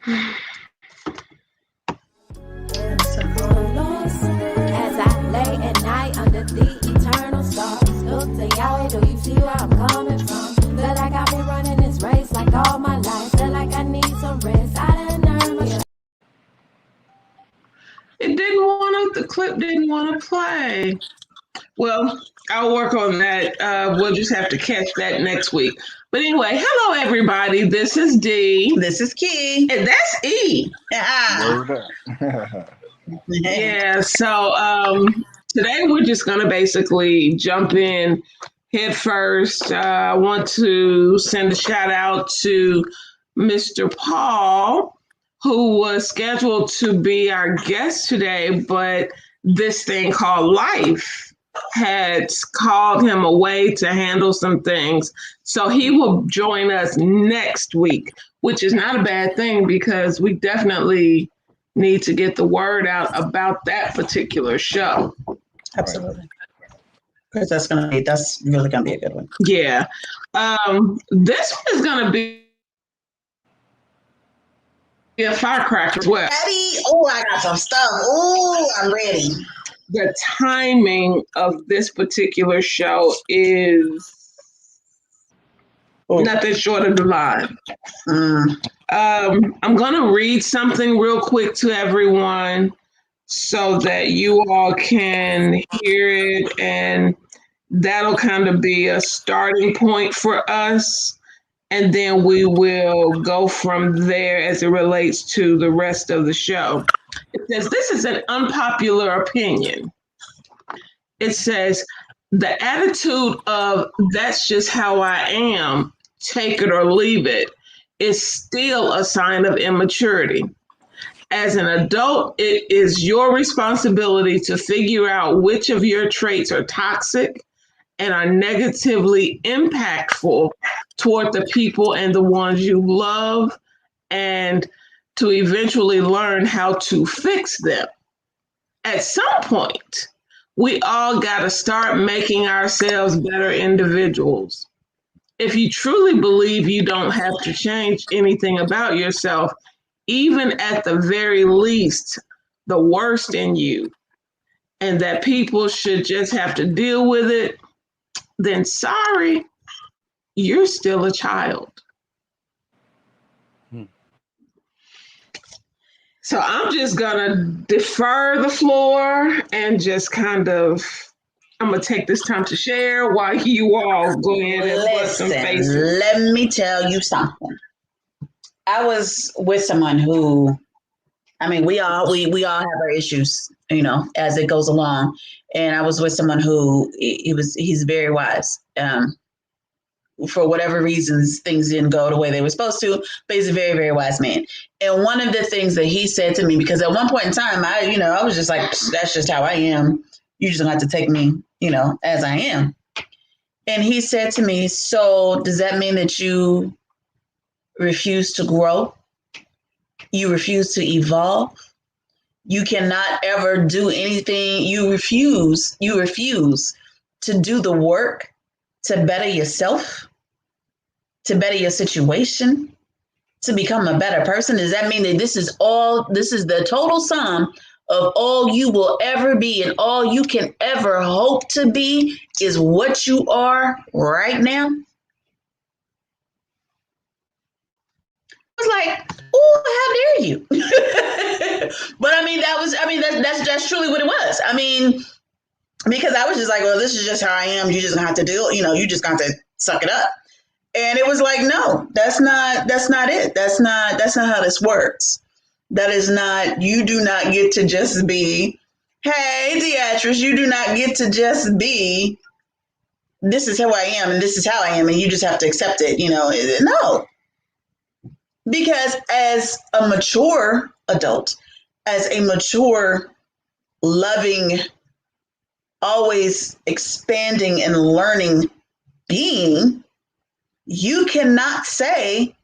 As I lay at night under the eternal stars, look to Yahweh, do you see where I'm coming from? Feel like I've been running this race like all my life. Feel like I need some rest. I done earned my. The clip didn't want to play. Well, I'll work on that. We'll just have to catch that next week. But anyway, hello everybody. This is D. This is Key. And that's E. Word up. Yeah, so today we're just going to basically jump in head first. I want to send a shout out to Mr. Paul, who was scheduled to be our guest today, but this thing called life had called him away to handle some things. So he will join us next week, which is not a bad thing because we definitely need to get the word out about that particular show. Absolutely. Because that's really gonna be a good one. Yeah. This one is gonna be a firecracker as well. Ready? Oh, I got some stuff. Oh, I'm ready. The timing of this particular show is nothing short of divine. I'm going to read something real quick to everyone so that you all can hear it, and that'll kind of be a starting point for us. And then we will go from there as it relates to the rest of the show. It says, this is an unpopular opinion. It says, the attitude of that's just how I am, take it or leave it, is still a sign of immaturity. As an adult, it is your responsibility to figure out which of your traits are toxic and are negatively impactful toward the people and the ones you love, and to eventually learn how to fix them. At some point, we all got to start making ourselves better individuals. If you truly believe you don't have to change anything about yourself, even at the very least, the worst in you, and that people should just have to deal with it, then sorry, you're still a child. So I'm just gonna defer the floor and just kind of, I'm gonna take this time to share while you all go ahead and put some faces. Let me tell you something. I was with someone who, I mean, we all have our issues, as it goes along. And I was with someone who he's very wise. For whatever reasons, things didn't go the way they were supposed to, but he's a very, very wise man. And one of the things that he said to me, because at one point in time, I was just like, that's just how I am. You just don't have to take me, as I am. And he said to me, so does that mean that you refuse to grow? You refuse to evolve? You cannot ever do anything. You refuse to do the work to better yourself, to better your situation, to become a better person? Does that mean that this is the total sum of all you will ever be and all you can ever hope to be is what you are right now? I was like, oh, how dare you? But that's truly what it was. Because I was just like, well, this is just how I am. You just have to do, you just got to suck it up. And it was like, no, that's not it. That's not how this works. That is not, you do not get to just be, hey, Beatrice, you do not get to just be, this is who I am and this is how I am. And you just have to accept it. No. Because as a mature adult, as a mature, loving, always expanding and learning being, you cannot say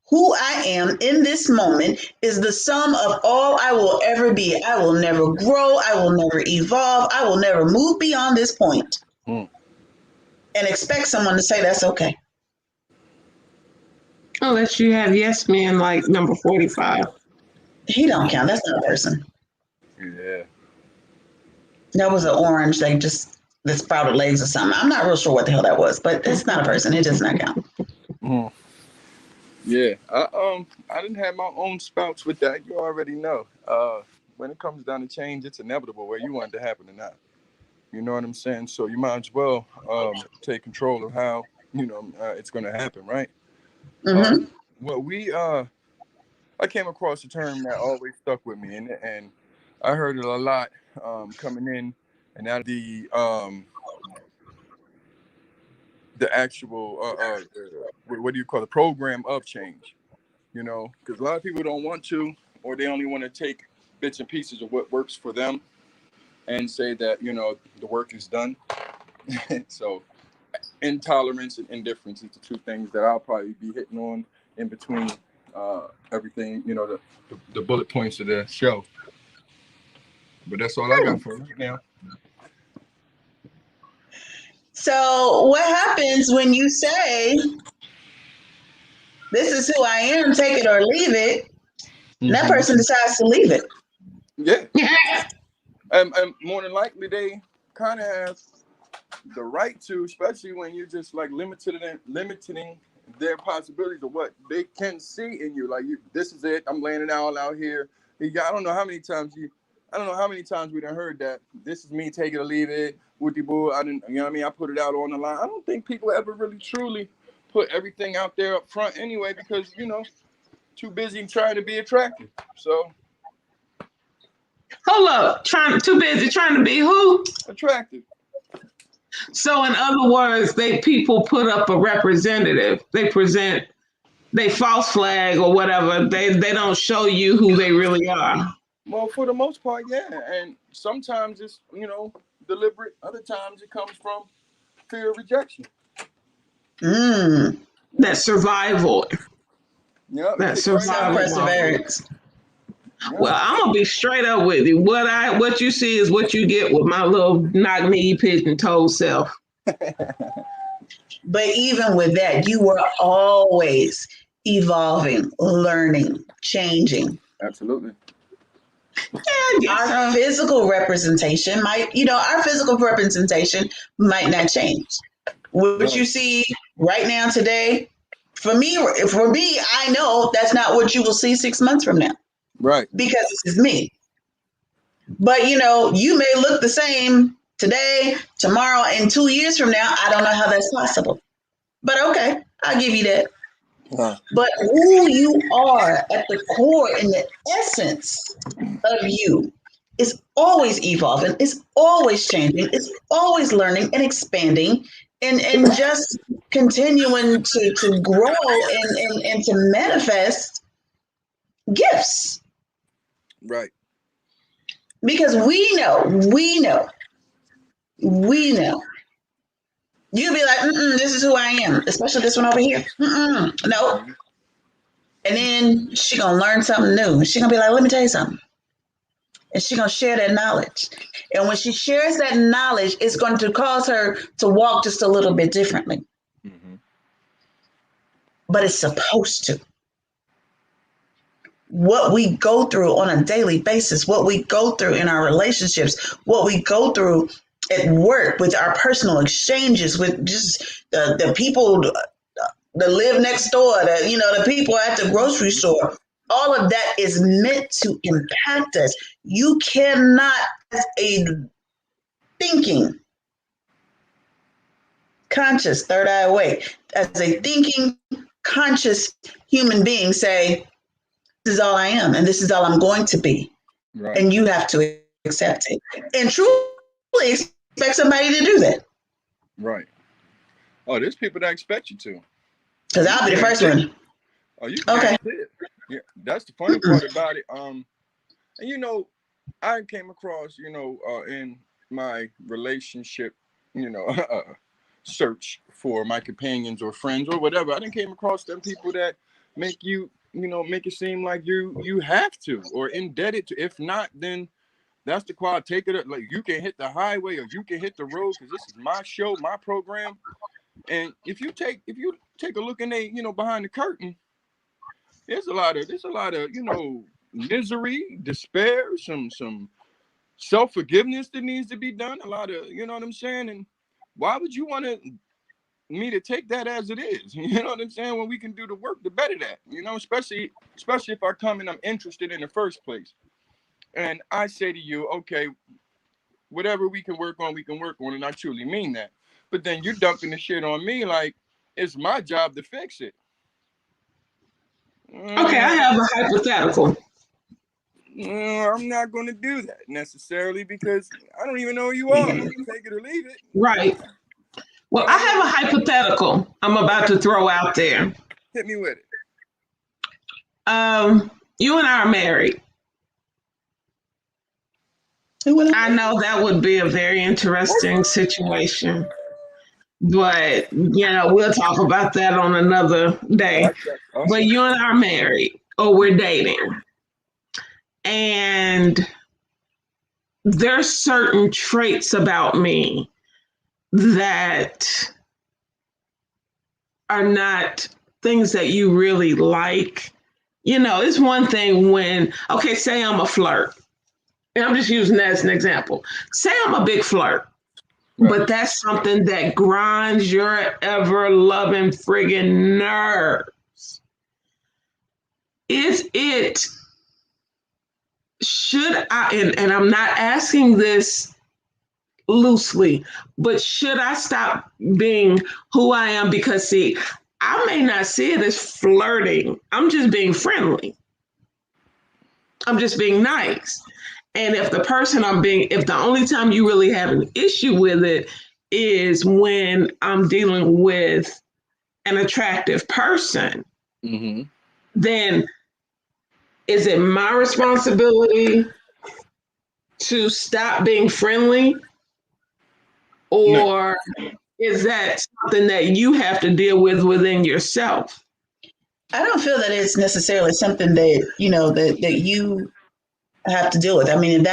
who I am in this moment is the sum of all I will ever be. I will never grow. I will never evolve. I will never move beyond this point. And expect someone to say that's okay. Unless you have yes men like number 45. He don't count. That's not a person. Yeah. That was an orange. They just the sprouted legs or something. I'm not real sure what the hell that was, but it's not a person. It does not count. Mm. Yeah. I didn't have my own spouts with that. You already know. When it comes down to change, it's inevitable whether you want it to happen or not. You know what I'm saying? So you might as well take control of how it's going to happen, right? Mm-hmm. Well, I came across a term that always stuck with me, and I heard it a lot coming in and out of the actual what do you call the program of change? Because a lot of people don't want to, or they only want to take bits and pieces of what works for them and say that the work is done. So intolerance and indifference is the two things that I'll probably be hitting on in between everything, the bullet points of the show. But that's all I got for right now. So what happens when you say this is who I am, take it or leave it, and that person decides to leave it? Yeah. And more than likely they kind of have the right to, especially when you're just like limiting their possibilities of what they can see in you. Like this is it. I'm laying it all out here. I don't know how many times we done heard that. This is me, take it or leave it. Woody boo. I didn't. You know what I mean? I put it out on the line. I don't think people ever really truly put everything out there up front anyway, because too busy trying to be attractive. So Hold up, too busy trying to be who? attractive. So in other words, people put up a representative. They false flag or whatever. They don't show you who they really are. Well, for the most part, yeah. And sometimes it's, deliberate. Other times it comes from fear of rejection. Mm. That survival. Yeah. That survival. Perseverance. Yeah. Well, I'm gonna be straight up with you. What you see is what you get with my little knock knee pigeon toe self. But even with that, you were always evolving, learning, changing. Absolutely. Our physical representation might not change. What you see right now today, for me, I know that's not what you will see 6 months from now. Right. Because this is me. But you may look the same today, tomorrow, and 2 years from now. I don't know how that's possible. But okay, I'll give you that. But who you are at the core and the essence of you is always evolving, it's always changing, it's always learning and expanding and just continuing to grow and to manifest gifts. Right. Because we know. You'll be like, this is who I am, especially this one over here. No. And then she gonna learn something new. She gonna be like, let me tell you something. And she gonna share that knowledge. And when she shares that knowledge, it's going to cause her to walk just a little bit differently. Mm-hmm. But it's supposed to. What we go through on a daily basis, what we go through in our relationships, what we go through at work with our personal exchanges with just the people that live next door, the people at the grocery store, all of that is meant to impact us. You cannot, as a thinking, conscious, third eye awake, as a thinking, conscious human being, say, this is all I am and this is all I'm going to be. Right. And you have to accept it and truly expect somebody to do that. Right. Oh, there's people that expect you to. Because I'll be the first one. Oh, you can okay. Yeah, that's the funny part about it. And I came across, in my relationship, search for my companions or friends or whatever. I didn't came across them people that make you, make it seem like you have to or indebted to. If not, then that's the quad. Take it. Like you can hit the highway or you can hit the road because this is my show, my program. And if you take a look in behind the curtain, there's a lot of misery, despair, some self-forgiveness that needs to be done. A lot of, you know what I'm saying? And why would you want me to take that as it is? You know what I'm saying? When we can do the work to better that, especially if I come and I'm interested in the first place. And I say to you, okay, whatever we can work on, and I truly mean that. But then you're dumping the shit on me like it's my job to fix it. Okay, I have a hypothetical. I'm not going to do that necessarily because I don't even know who you are. Take it or leave it. Right. Well, I have a hypothetical I'm about to throw out there. Hit me with it. You and I are married. I know that would be a very interesting situation, but we'll talk about that on another day. Awesome. But you and I are married, or we're dating, and there's certain traits about me that are not things that you really like. It's one thing when, okay, say I'm a flirt. And I'm just using that as an example. Say I'm a big flirt, right, but that's something that grinds your ever-loving friggin' nerves. Should I, and I'm not asking this loosely, but should I stop being who I am? Because see, I may not see it as flirting. I'm just being friendly. I'm just being nice. And if the only time you really have an issue with it is when I'm dealing with an attractive person, mm-hmm, then is it my responsibility to stop being friendly? Or is that something that you have to deal with within yourself? I don't feel that it's necessarily something that, that you have to deal with. I mean, if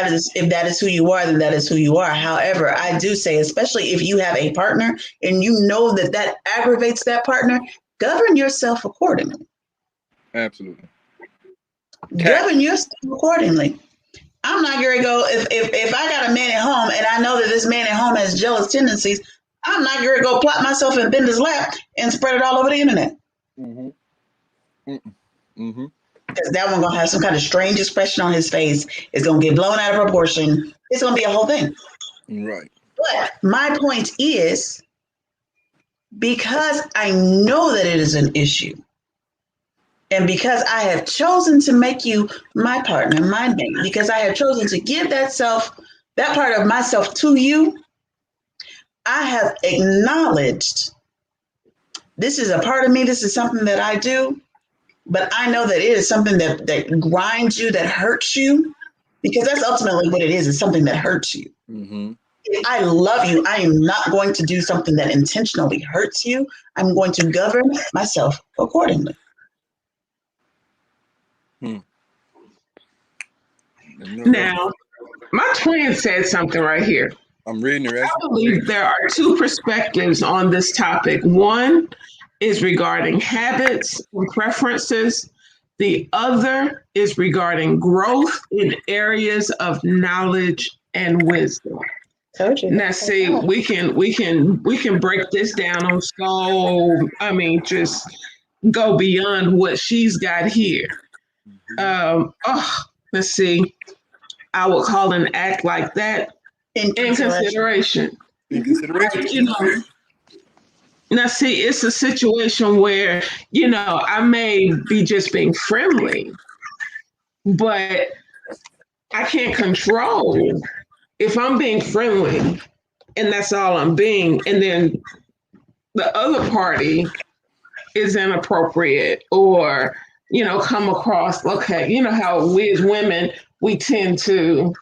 that is who you are, then that is who you are. However, I do say, especially if you have a partner and you know that aggravates that partner, govern yourself accordingly. Absolutely. Govern yourself accordingly. I'm not going to go, if I got a man at home and I know that this man at home has jealous tendencies, I'm not going to go plop myself in Bender's lap and spread it all over the internet. Mm-hmm. Mm-hmm. Because that one gonna have some kind of strange expression on his face. It's gonna get blown out of proportion. It's gonna be a whole thing. Right. But my point is, because I know that it is an issue, and because I have chosen to make you my partner, my mate, because I have chosen to give that part of myself to you, I have acknowledged this is a part of me, this is something that I do. But I know that it is something that grinds you, that hurts you, because that's ultimately what it is. It's something that hurts you. Mm-hmm. If I love you, I am not going to do something that intentionally hurts you. I'm going to govern myself accordingly. Now, my twin said something right here. I'm reading it. I believe there are two perspectives on this topic. One is regarding habits and preferences. The other is regarding growth in areas of knowledge and wisdom. Now, see, we can break this down on just go beyond what she's got here. Let's see. I would call an act like that in consideration. Now, see, it's a situation where, I may be just being friendly, but I can't control if I'm being friendly and that's all I'm being, and then the other party is inappropriate or, come across, okay, how we as women, we tend to,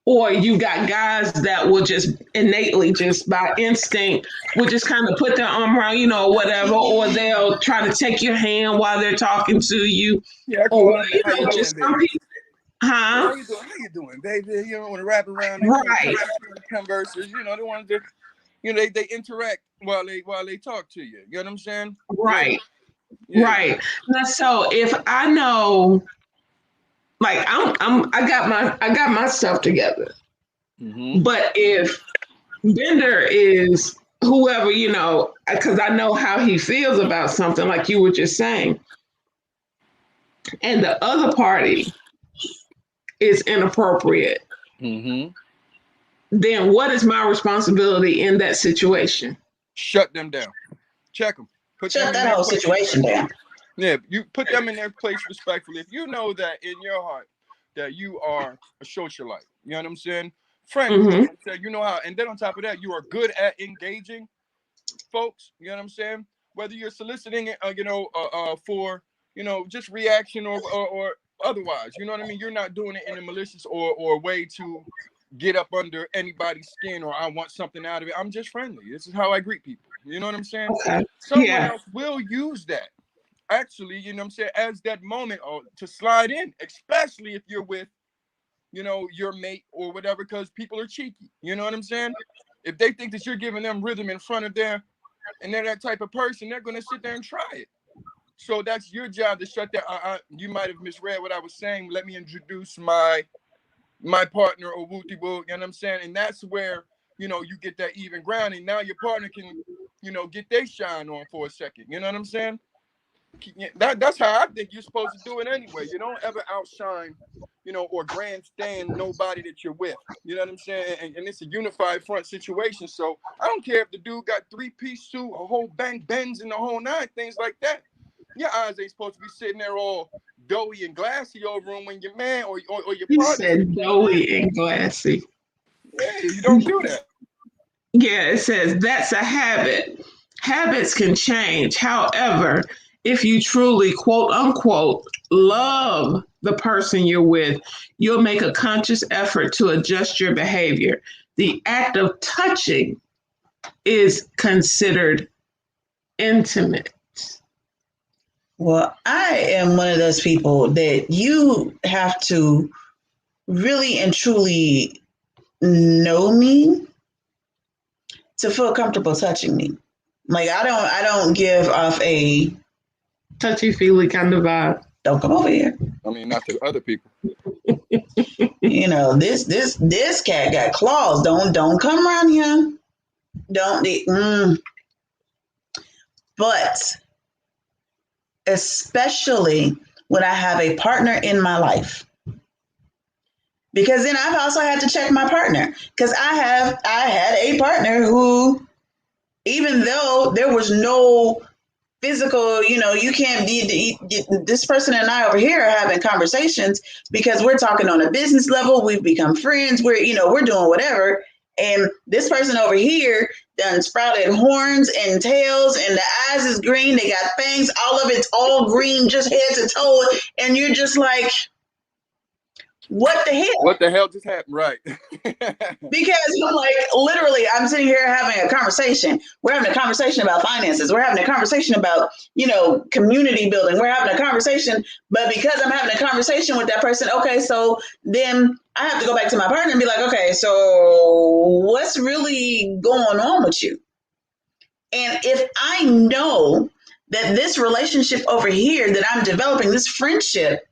or you got guys that will just innately, just by instinct, will just kind of put their arm around, or whatever, or they'll try to take your hand while they're talking to you. Yeah, or just some people. How you doing, baby? You don't want to wrap around. Right. Converses, the ones that, they interact while they talk to you. You know what I'm saying? Right. Yeah. Right. Now, so if I know, like I got my stuff together. Mm-hmm. But if Bender is whoever, because I know how he feels about something, like you were just saying, and the other party is inappropriate, Mm-hmm. then what is my responsibility in that situation? Shut them down. Check them. Put them Shut in that their whole place situation respectfully. down. Yeah, you put them in their place respectfully. If you know that in your heart that you are a socialite, you know what I'm saying? Friendly. Mm-hmm. So you know how, and then on top of that, you are good at engaging folks. You know what I'm saying? Whether you're soliciting, for just reaction or otherwise. You know what I mean? You're not doing it in a malicious or way to get up under anybody's skin or I want something out of it. I'm just friendly. This is how I greet people. You know what I'm saying? Okay. Someone Yeah. else will use that actually, you know what I'm saying, as that moment to slide in, especially if you're with, your mate or whatever, because people are cheeky. You know what I'm saying? If they think that you're giving them rhythm in front of them and they're that type of person, they're going to sit there and try it. So that's your job to shut that. You might have misread what I was saying. Let me introduce my partner or wooty woo. You know what I'm saying? And that's where, you get that even ground. And now your partner can, get their shine on for a second. You know what I'm saying? That's how I think you're supposed to do it anyway. You don't ever outshine, or grandstand nobody that you're with. You know what I'm saying? And it's a unified front situation. So I don't care if the dude got 3-piece suit, a whole bank bends and the whole nine, things like that. Your eyes ain't supposed to be sitting there all doughy and glassy over him when your man or your You partner said sitting there. doughy and glassy. Yeah, you don't do that. Yeah, it says that's a habit. Habits can change. However, if you truly, quote unquote, love the person you're with, you'll make a conscious effort to adjust your behavior. The act of touching is considered intimate. Well, I am one of those people that you have to really and truly know me to feel comfortable touching me. Like I don't give off a Touchy feely kind of vibe. don't come over here. I mean, not to other people. This cat got claws. Don't come around here. Don't. But especially when I have a partner in my life. Because then I've also had to check my partner. Because I had a partner who, even though there was no physical, you can't be this person and I over here are having conversations because we're talking on a business level. We've become friends. We're doing whatever. And this person over here done sprouted horns and tails and the eyes is green. They got fangs. All of it's all green, just head to toe. And you're just like, what the hell? What the hell just happened? Right. Because literally, I'm sitting here having a conversation. We're having a conversation about finances. We're having a conversation about, community building. We're having a conversation, but because I'm having a conversation with that person, okay, so then I have to go back to my partner and be like, okay, so what's really going on with you? And if I know that this relationship over here that I'm developing, this friendship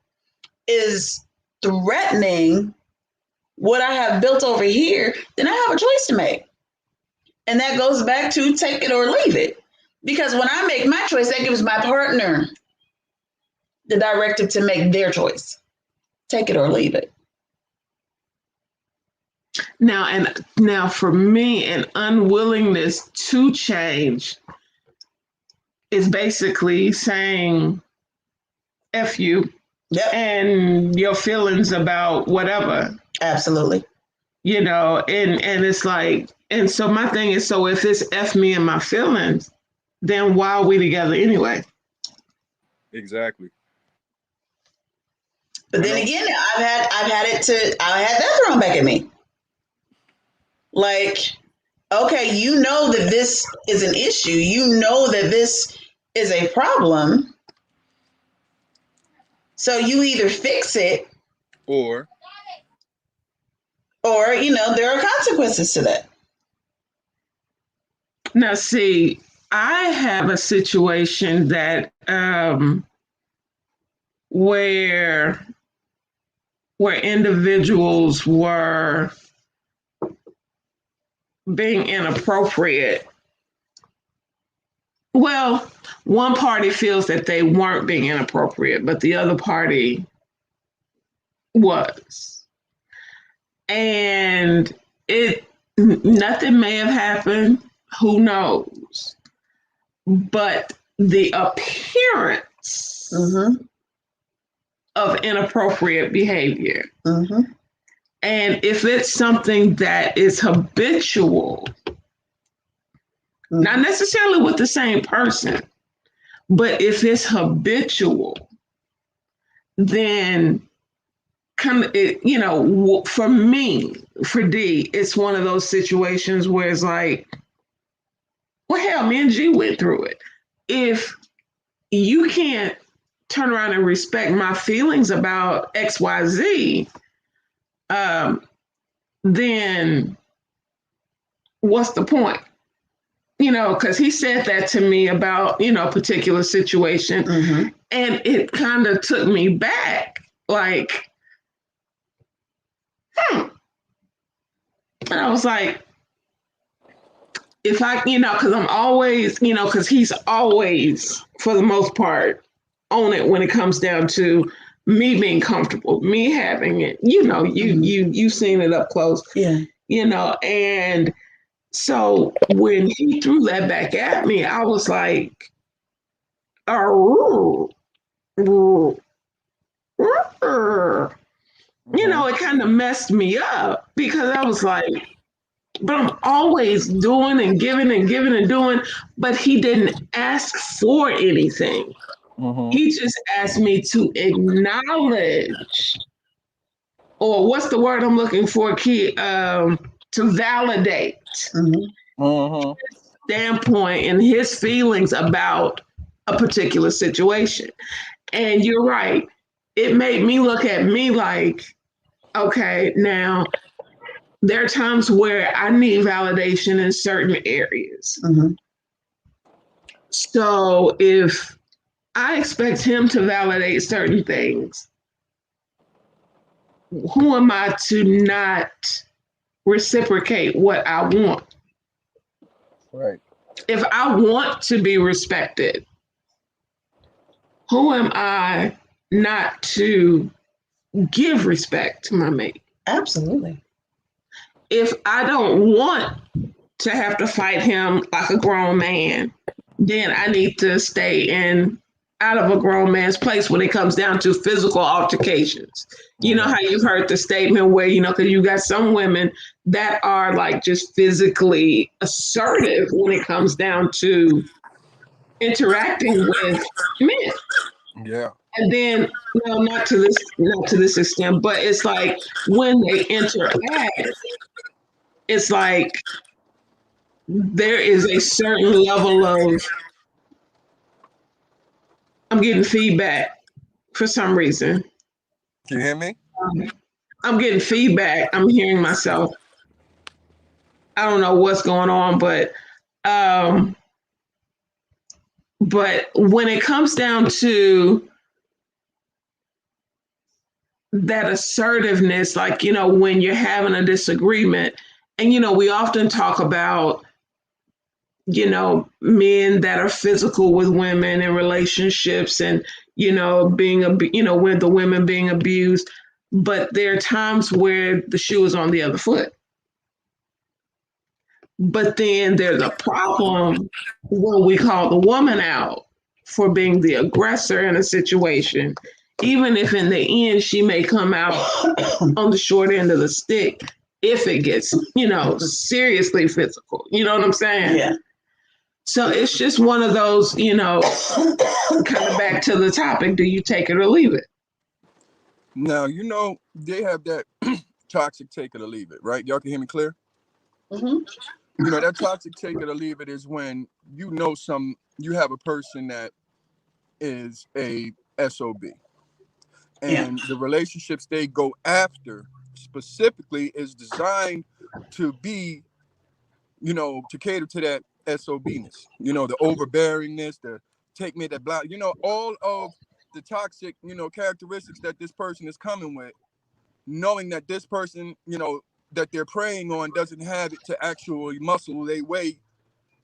is threatening what I have built over here, then I have a choice to make. And that goes back to take it or leave it. Because when I make my choice, that gives my partner the directive to make their choice. Take it or leave it. Now for me, an unwillingness to change is basically saying F you Yep. and your feelings about whatever. Absolutely. And it's like, and so my thing is, so if it's F me and my feelings, then why are we together anyway? Exactly. But then again, I had that thrown back at me. Like, okay, you know that this is an issue. You know that this is a problem. So you either fix it or there are consequences to that. Now, see, I have a situation that where individuals were being inappropriate. Well, one party feels that they weren't being inappropriate, but the other party was. And nothing may have happened, who knows? But the appearance of inappropriate behavior. And if it's something that is habitual, not necessarily with the same person, but if it's habitual, then for me, for D, it's one of those situations where it's like, well, hell, me and G went through it. If you can't turn around and respect my feelings about XYZ, then what's the point? Because he said that to me about, a particular situation, and it kind of took me back, like, And I was like, if I, because I'm always, because he's always, for the most part, on it when it comes down to me being comfortable, me having it, you've seen it up close, and so when he threw that back at me, I was like, oh, it kind of messed me up because I was like, but I'm always doing and giving and giving and doing, but he didn't ask for anything. He just asked me to acknowledge, or what's the word I'm looking for, Key? To validate his standpoint and his feelings about a particular situation. And you're right. It made me look at me like, okay, now there are times where I need validation in certain areas. So if I expect him to validate certain things, who am I to not reciprocate what I want? Right. If I want to be respected, who am I not to give respect to my mate? Absolutely. If I don't want to have to fight him like a grown man, then I need to stay out of a grown man's place when it comes down to physical altercations. You know how you've heard the statement where, because you got some women that are like just physically assertive when it comes down to interacting with men. Yeah. And then, not to this extent, but it's like when they interact, it's like there is a certain level of, I'm getting feedback for some reason. Can you hear me? I'm getting feedback. I'm hearing myself. I don't know what's going on, but when it comes down to that assertiveness, like, when you're having a disagreement, and, we often talk about, men that are physical with women in relationships and, being, with the women being abused. But there are times where the shoe is on the other foot. But then there's a problem when we call the woman out for being the aggressor in a situation, even if in the end she may come out on the short end of the stick if it gets, seriously physical. You know what I'm saying? Yeah. So it's just one of those, kind of back to the topic, do you take it or leave it? Now, they have that toxic take it or leave it, right? Y'all can hear me clear? That toxic take it or leave it is when you have a person that is a SOB. And the relationships they go after specifically is designed to be, to cater to that SOBness, you know, the overbearingness, the take me that blah, you know, all of the toxic, you know, characteristics that this person is coming with, knowing that this person, you know, that they're preying on doesn't have it to actually muscle their way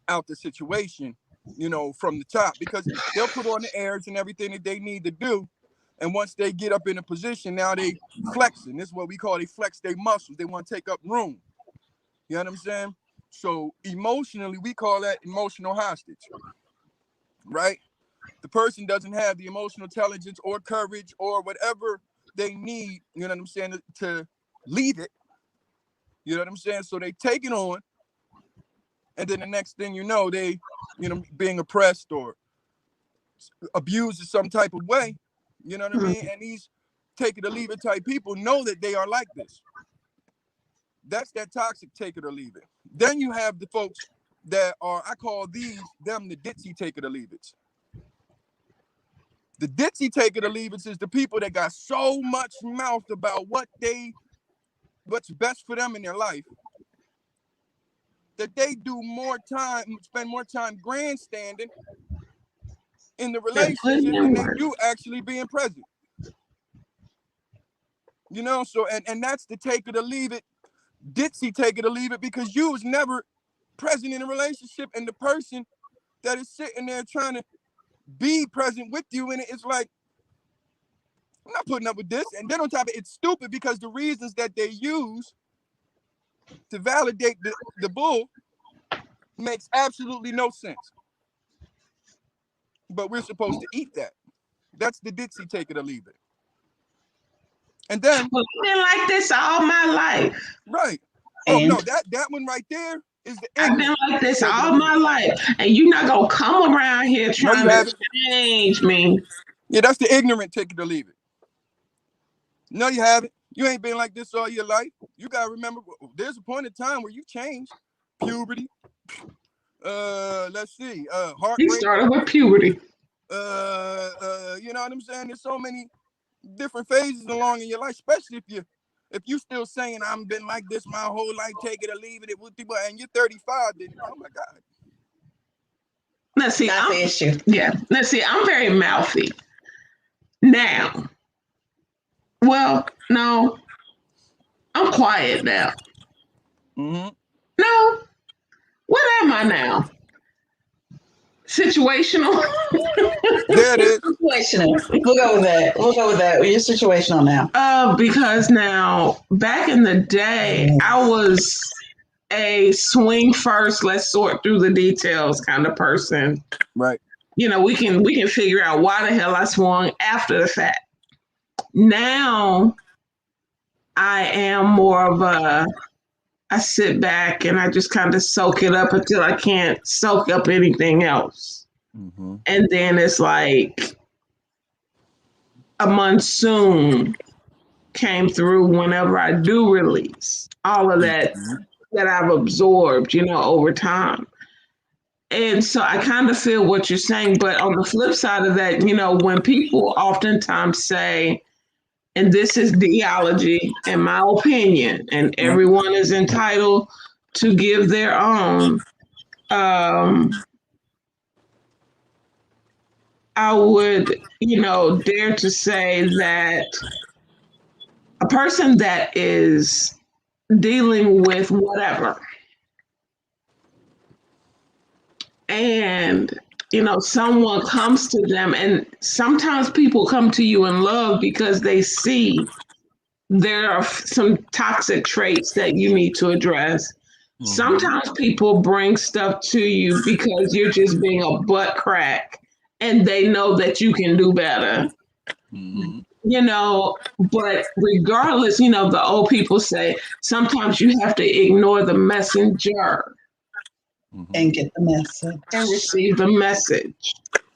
out the situation, you know, from the top, because they'll put on the airs and everything that they need to do. And once they get up in a position, now they flexing. This is what we call, they flex their muscles. They want to take up room. You know what I'm saying? So emotionally, we call that emotional hostage, right? The person doesn't have the emotional intelligence or courage or whatever they need, you know what I'm saying, to leave it. You know what I'm saying? So they take it on, and then the next thing you know, they, you know, being oppressed or abused in some type of way. You know what I mean? And these take it or leave it type people know that they are like this. That's that toxic take it or leave it. Then you have the folks that are, I call them the ditzy take it or leave it. The ditzy take it or leave it is the people that got so much mouth about what's best for them in their life, that they spend more time grandstanding in the relationship than they do actually being present. You know, so and that's the take it or leave it, ditzy take it or leave it, because you was never present in a relationship, and the person that is sitting there trying to be present with you in it is like, I'm not putting up with this. And then on top of it, it's stupid because the reasons that they use to validate the bull makes absolutely no sense. But we're supposed to eat that. That's the ditzy take it or leave it. And then, well, I've been like this all my life. Right. Oh no, that one right there is the I've been like this all my it. life, and you're not gonna come around here trying to change me. Yeah, that's the ignorant take it or leave it. No, you haven't. You ain't been like this all your life. You gotta remember, there's a point in time where you changed. Puberty. Let's see. Heartbreak. You started with puberty. You know what I'm saying? There's so many different phases along in your life, especially if you still saying I've been like this my whole life, take it or leave it, and you're 35, then oh my God. Let's see. That's the issue. Yeah. Let's see. I'm very mouthy now. Well, no, I'm quiet now. Mm-hmm. No, what am I now? Situational. There it is. Situational. We'll go with that. You're situational now. Because now, back in the day, I was a swing first, let's sort through the details kind of person. Right. You know, we can figure out why the hell I swung after the fact. Now, I am more of I sit back and I just kind of soak it up until I can't soak up anything else. Mm-hmm. And then it's like a monsoon came through whenever I do release all of that that I've absorbed, you know, over time. And so I kind of feel what you're saying. But on the flip side of that, you know, when people oftentimes say, and this is theology, in my opinion, and everyone is entitled to give their own. I would, you know, dare to say that a person that is dealing with whatever, and you know, someone comes to them, and sometimes people come to you in love because they see there are some toxic traits that you need to address. Mm-hmm. Sometimes people bring stuff to you because you're just being a butt crack and they know that you can do better. Mm-hmm. You know, but regardless, you know, the old people say sometimes you have to ignore the messenger. And get the message. And receive the message.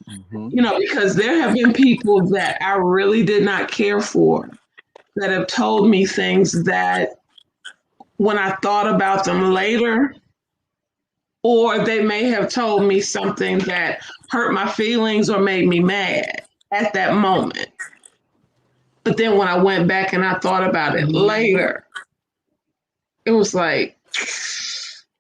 Mm-hmm. You know, because there have been people that I really did not care for that have told me things that when I thought about them later, or they may have told me something that hurt my feelings or made me mad at that moment. But then when I went back and I thought about it later, it was like,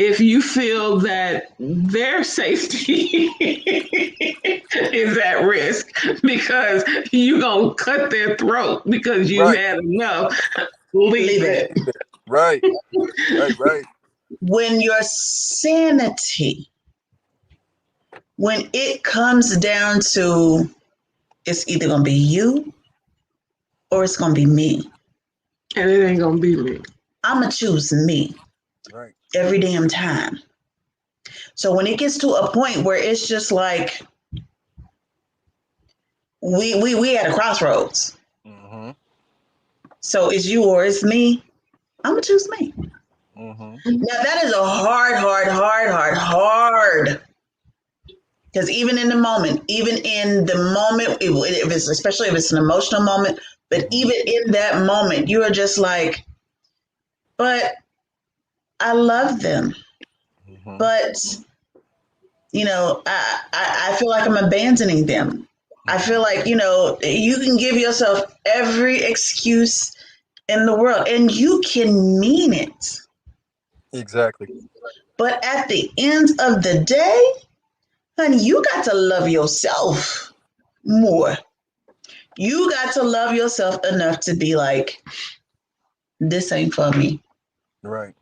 if you feel that their safety is at risk because you gonna cut their throat because you Right. had enough, leave Leave it. it. Right. Right. When your sanity, when it comes down to it's either going to be you or it's going to be me, And it ain't gonna be me. I'm going to choose me Right. every damn time. So when it gets to a point where it's just like we at a crossroads. Mm-hmm. So it's you or it's me. I'm going to choose me. Mm-hmm. Now that is a hard. Because even in the moment, if it's especially if it's an emotional moment, but even in that moment, you are just like, but I love them. Mm-hmm. But I feel like I'm abandoning them. I feel like, you can give yourself every excuse in the world and you can mean it. Exactly. But at the end of the day, honey, you got to love yourself more. You got to love yourself enough to be like, this ain't for me. Right.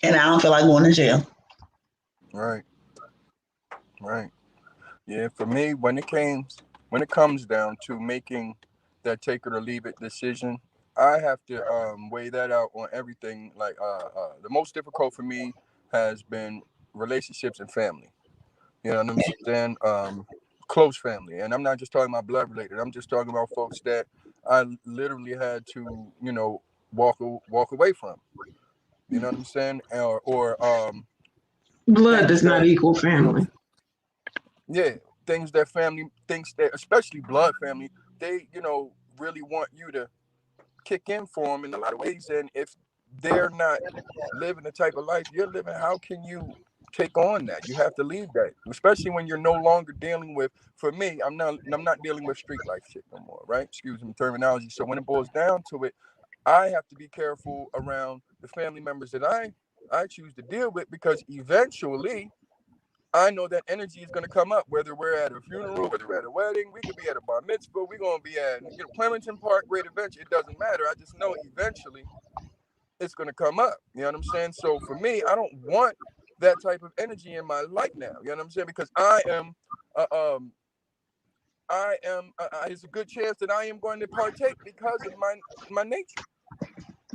And I don't feel like going to jail. Right. Right. Yeah. For me, when it comes down to making that take it or leave it decision, I have to weigh that out on everything. Like the most difficult for me has been relationships and family. You know what I'm saying? Close family, and I'm not just talking about blood related. I'm just talking about folks that I literally had to, walk away from. You know what I'm saying? Or Blood things does not that, equal family. yeah, things that family thinks that, especially blood family, they, really want you to kick in for them in a lot of ways. And if they're not living the type of life you're living, how can you take on that? You have to leave that, especially when you're no longer dealing with. For me, I'm not dealing with street life shit no more, right? Excuse me, terminology. So when it boils down to it, I have to be careful around the family members that I choose to deal with, because eventually I know that energy is going to come up, whether we're at a funeral, whether we're at a wedding, we could be at a bar mitzvah, we're going to be at, Clemington Park, Great Adventure. It doesn't matter. I just know eventually it's going to come up. You know what I'm saying? So for me, I don't want that type of energy in my life now. You know what I'm saying? Because it's a good chance that I am going to partake because of my nature.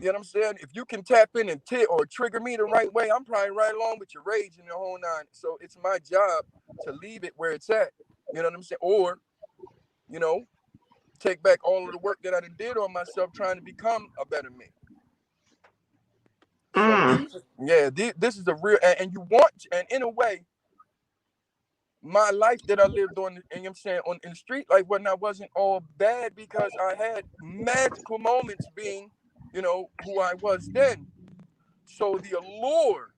You know what I'm saying? If you can tap in and or trigger me the right way, I'm probably right along with your rage and the whole nine. So it's my job to leave it where it's at. You know what I'm saying? Or, you know, take back all of the work that I did on myself trying to become a better me. So this is a real, and you want, and in a way, my life that I lived on, and you know what I'm saying, on in the street life, when I wasn't all bad, because I had magical moments being, who I was then. So the allure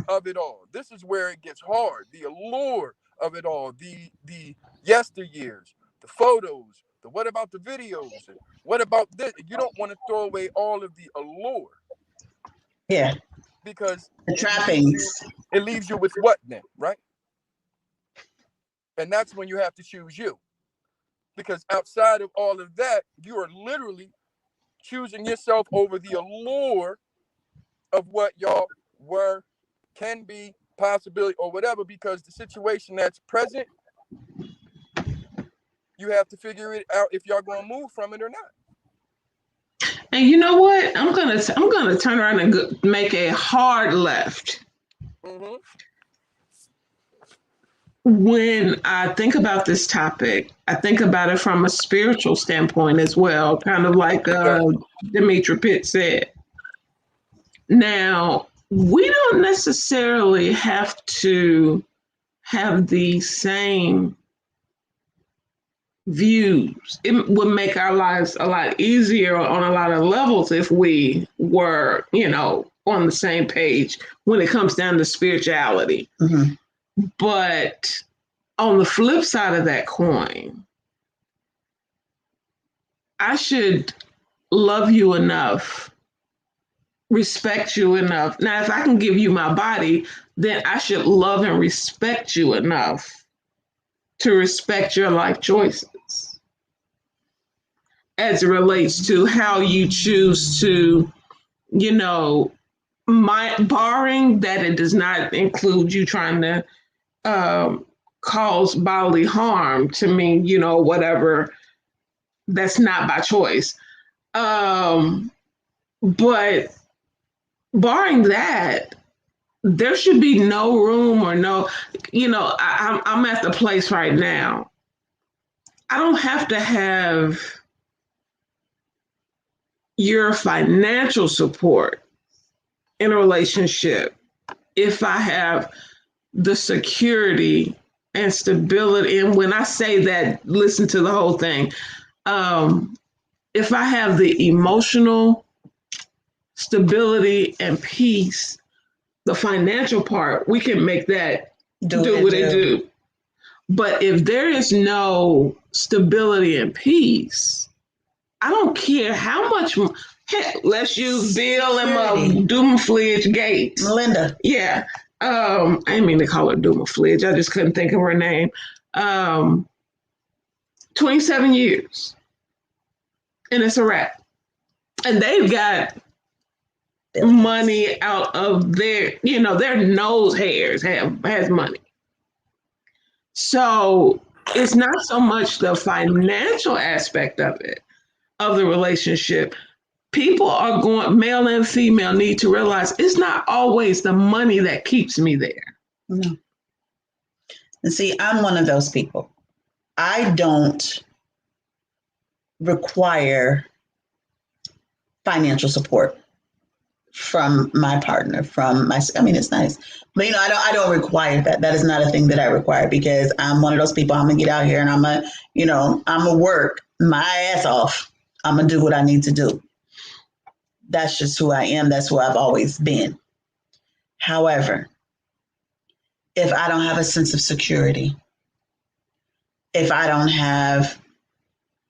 of it all, this is where it gets hard. The allure of it all, the yesteryears, the photos, the what about the videos, and what about this? You don't want to throw away all of the allure, Yeah. because The it leaves you trappings. it leaves you with what then, right? And that's when you have to choose you, because outside of all of that, you are literally choosing yourself over the allure of what y'all were, can be, possibility, or whatever, because the situation that's present, you have to figure it out if y'all gonna move from it or not. And you know what? I'm gonna turn around and make a hard left. Mm-hmm. When I think about this topic, I think about it from a spiritual standpoint as well, kind of like Okay. Demetra Pitt said. Now, we don't necessarily have to have the same views. It would make our lives a lot easier on a lot of levels if we were, on the same page when it comes down to spirituality. Mm-hmm. But on the flip side of that coin, I should love you enough respect you enough. Now, if I can give you my body, then I should love and respect you enough to respect your life choices as it relates to how you choose to, you know, barring that it does not include you trying to cause bodily harm to me, you know, whatever, that's not by choice. But barring that, there should be no room or no, you know, I'm at the place right now. I don't have to have your financial support in a relationship if I have the security and stability. And when I say that, listen to the whole thing. If I have the emotional stability and peace, the financial part, we can make that do what it do. But if there is no stability and peace, I don't care how much. Heck, let's use Bill and Doomfledge Gates. Melinda. Yeah. I didn't mean to call her Doomfledge. I just couldn't think of her name. 27 years. And it's a wrap. And they've got money out of their, you know, their nose hairs has money. So it's not so much the financial aspect of it, of the relationship. People are going, male and female need to realize it's not always the money that keeps me there. No. And see, I'm one of those people. I don't require financial support from my partner, I mean, it's nice, but you know, I don't require that. That is not a thing that I require, because I'm one of those people. I'm gonna get out here and I'm gonna work my ass off. I'm gonna do what I need to do. That's just who I am. That's who I've always been. However, if I don't have a sense of security, if I don't have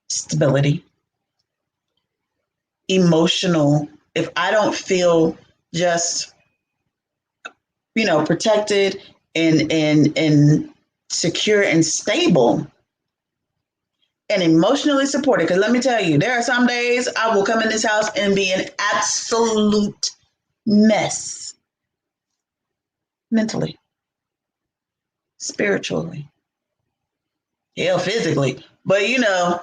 stability, emotional, if I don't feel just, you know, protected and secure and stable and emotionally supported, because let me tell you, there are some days I will come in this house and be an absolute mess. Mentally, spiritually, hell, physically, but you know,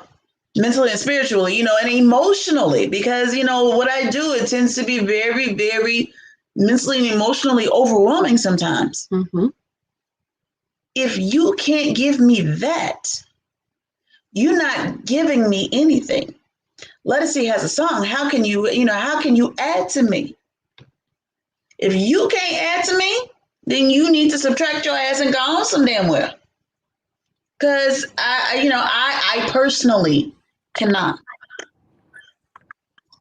mentally and spiritually, you know, and emotionally, because, you know, what I do, it tends to be very, very mentally and emotionally overwhelming sometimes. Mm-hmm. If you can't give me that, you're not giving me anything. Lettucey has a song. How can you add to me? If you can't add to me, then you need to subtract your ass and go on some damn well. Because I personally cannot.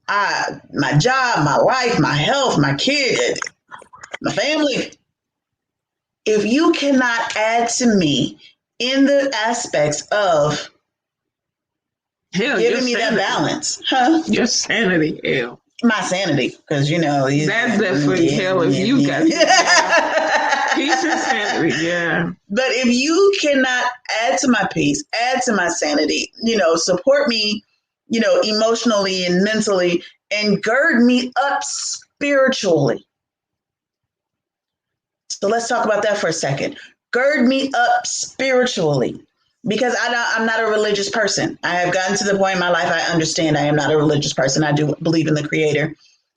My job, my life, my health, my kids, my family. If you cannot add to me in the aspects of giving me that balance, Your sanity, hell. My sanity, because you know that's definitely hell if you got peace and sanity, yeah. But if you cannot add to my peace, add to my sanity, you know, support me, you know, emotionally and mentally, and gird me up spiritually. So let's talk about that for a second. Gird me up spiritually, because I'm not a religious person. I have gotten to the point in my life, I understand I am not a religious person. I do believe in the Creator,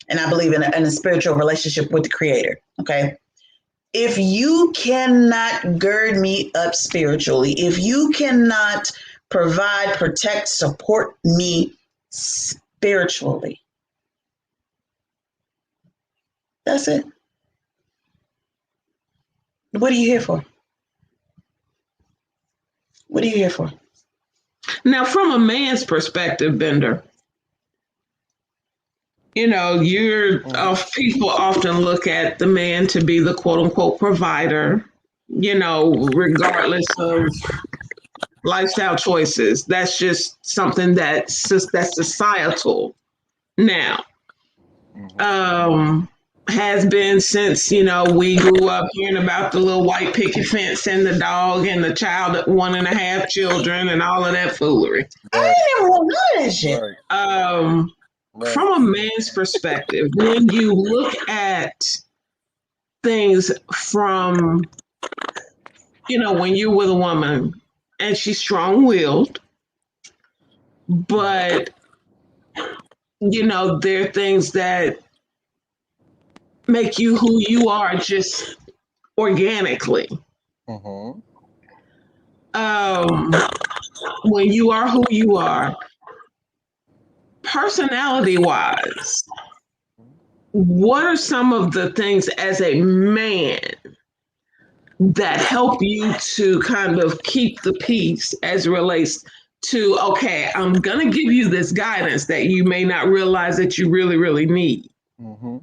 and I believe in a spiritual relationship with the Creator, okay? If you cannot gird me up spiritually, if you cannot provide, protect, support me spiritually, that's it. What are you here for? What are you here for? Now, from a man's perspective, Bender, you know, people often look at the man to be the quote unquote provider, you know, regardless of lifestyle choices. That's just something that's societal now. Has been since, we grew up hearing about the little white picket fence and the dog and the child at 1.5 children and all of that foolery. I Right, ain't never want none of that shit. right, right. From a man's perspective, when you look at things from, when you're with a woman and she's strong willed, but, there are things that make you who you are just organically. Mm-hmm. When you are who you are, personality wise, what are some of the things as a man that help you to kind of keep the peace as it relates to, okay, I'm going to give you this guidance that you may not realize that you really, really need. Mm-hmm.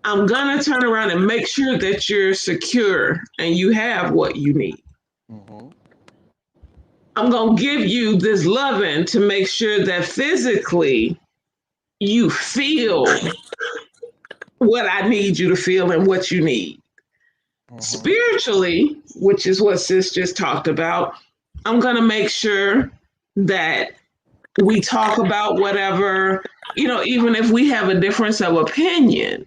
I'm going to turn around and make sure that you're secure and you have what you need. Mm-hmm. I'm going to give you this loving to make sure that physically you feel what I need you to feel and what you need. Mm-hmm. Spiritually, which is what sis just talked about, I'm going to make sure that we talk about whatever, even if we have a difference of opinion,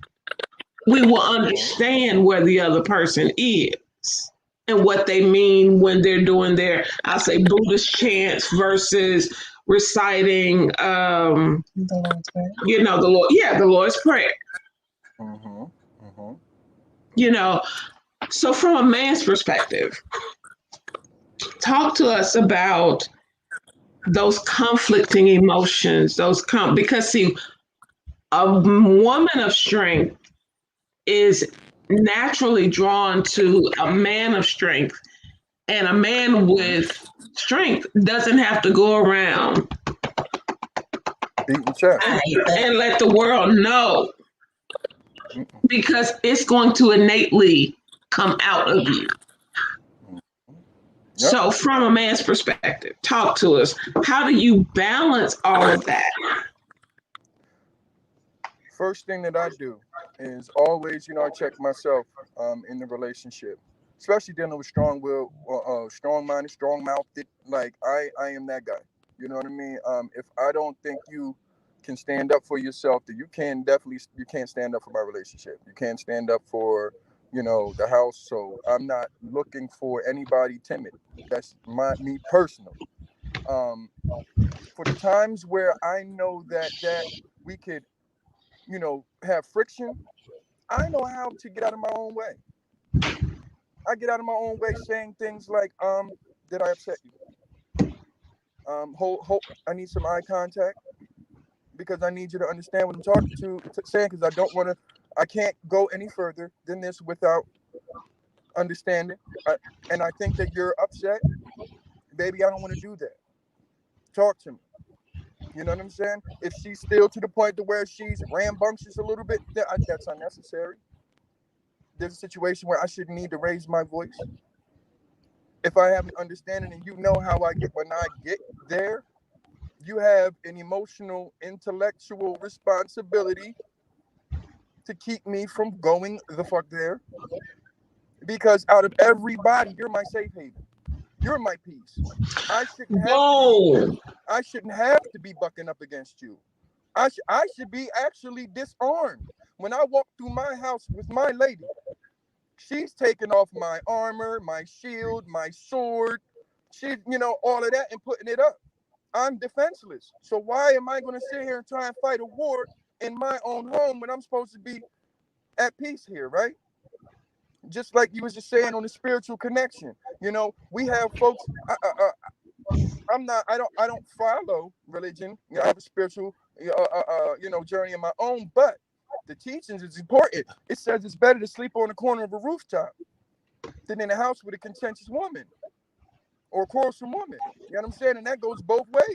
we will understand where the other person is and what they mean when they're doing their, I'll say, Buddhist chants versus reciting, The Lord's Prayer. the Lord's Prayer. Mm-hmm. Mm-hmm. So from a man's perspective, talk to us about those conflicting emotions, because see, a woman of strength is naturally drawn to a man of strength, and a man with strength doesn't have to go around Beating chest. I hate that. and let the world know, Mm-mm. because it's going to innately come out of you. Yep. So from a man's perspective, talk to us. How do you balance all of that? First thing that I do is always, I check myself in the relationship, especially dealing with strong will, strong minded, strong mouthed. Like I am that guy. You know what I mean? If I don't think you can stand up for yourself, then you can't stand up for my relationship. You can't stand up for, the house. So I'm not looking for anybody timid. That's me personally. For the times where I know that we could, have friction, I know how to get out of my own way. I get out of my own way saying things like, did I upset you? Hold, I need some eye contact because I need you to understand what I'm talking saying, because I can't go any further than this without understanding. And I think that you're upset. Baby, I don't want to do that. Talk to me. You know what I'm saying? If she's still to the point to where she's rambunctious a little bit, that's unnecessary. There's a situation where I shouldn't need to raise my voice. If I have an understanding and you know how I get when I get there, you have an emotional, intellectual responsibility to keep me from going the fuck there. Because out of everybody, you're my safe haven. You're my peace. I shouldn't have to be bucking up against you. I should be actually disarmed. When I walk through my house with my lady, she's taking off my armor, my shield, my sword, all of that and putting it up. I'm defenseless. So why am I going to sit here and try and fight a war in my own home when I'm supposed to be at peace here, right? Just like you was just saying on the spiritual connection. We have folks. I don't follow religion. I have a spiritual, journey of my own. But the teachings is important. It says it's better to sleep on the corner of a rooftop than in a house with a contentious woman or a quarrelsome woman. You know what I'm saying? And that goes both ways.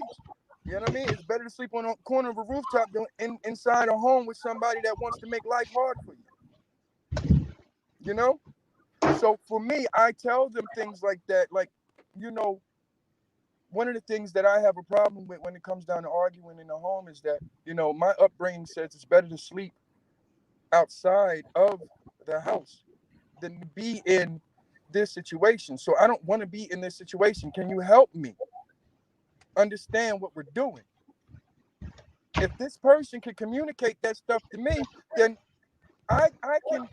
You know what I mean? It's better to sleep on a corner of a rooftop than inside a home with somebody that wants to make life hard for you. So for me, I tell them things like that. Like, one of the things that I have a problem with when it comes down to arguing in the home is that, my upbringing says it's better to sleep outside of the house than to be in this situation. So I don't want to be in this situation. Can you help me understand what we're doing? If this person can communicate that stuff to me, then I can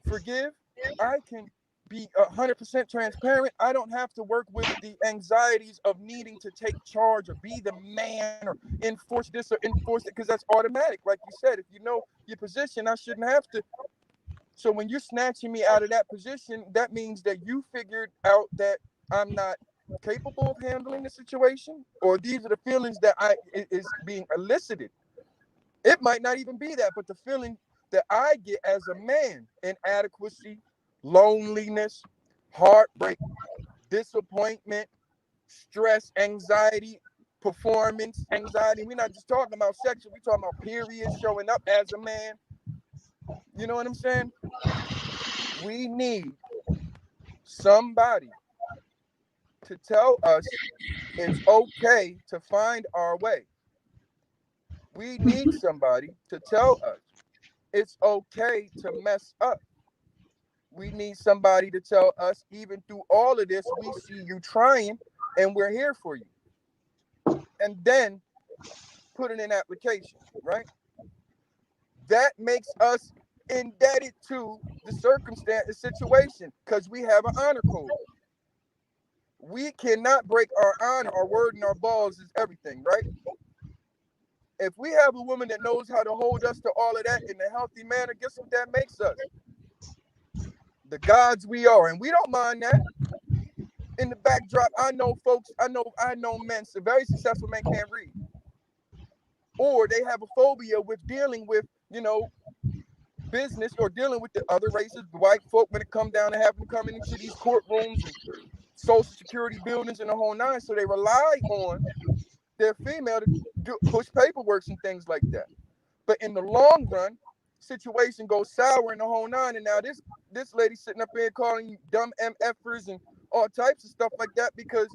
forgive. I can be 100% transparent. I don't have to work with the anxieties of needing to take charge or be the man or enforce this or enforce it, because that's automatic. Like you said, if you know your position, I shouldn't have to. So when you're snatching me out of that position, that means that you figured out that I'm not capable of handling the situation, or these are the feelings that is being elicited. It might not even be that, but the feeling that I get as a man: inadequacy, loneliness, heartbreak, disappointment, stress, anxiety, performance anxiety. We're not just talking about sexual, we're talking about periods showing up as a man. You know what I'm saying? We need somebody to tell us it's okay to find our way. We need somebody to tell us it's okay to mess up. We need somebody to tell us, even through all of this, we see you trying and we're here for you. And then put in an application, right? That makes us indebted to the circumstance, the situation, because we have an honor code. We cannot break our honor. Our word and our balls is everything, right? If we have a woman that knows how to hold us to all of that in a healthy manner, guess what that makes us? The gods we are. And we don't mind that. In the backdrop, I know folks, I know men, so very successful men can't read. Or they have a phobia with dealing with, business, or dealing with the other races, the white folk, when it come down to having to come into these courtrooms and social security buildings and the whole nine. So they rely on their female to push paperwork and things like that. But in the long run, situation goes sour in the whole nine. And now this lady sitting up here calling you dumb MFers and all types of stuff like that because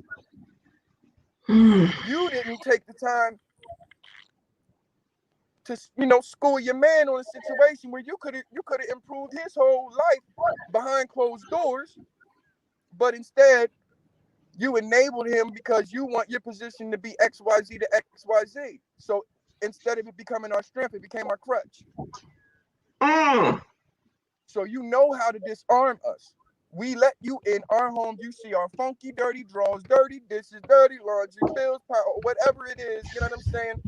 you didn't take the time to school your man on a situation where you could have improved his whole life behind closed doors, but instead you enabled him because you want your position to be XYZ to XYZ. So instead of it becoming our strength, it became our crutch. So you know how to disarm us. We let you in our home. You see our funky, dirty drawers, dirty dishes, dirty laundry, bills, whatever it is. You know what I'm saying?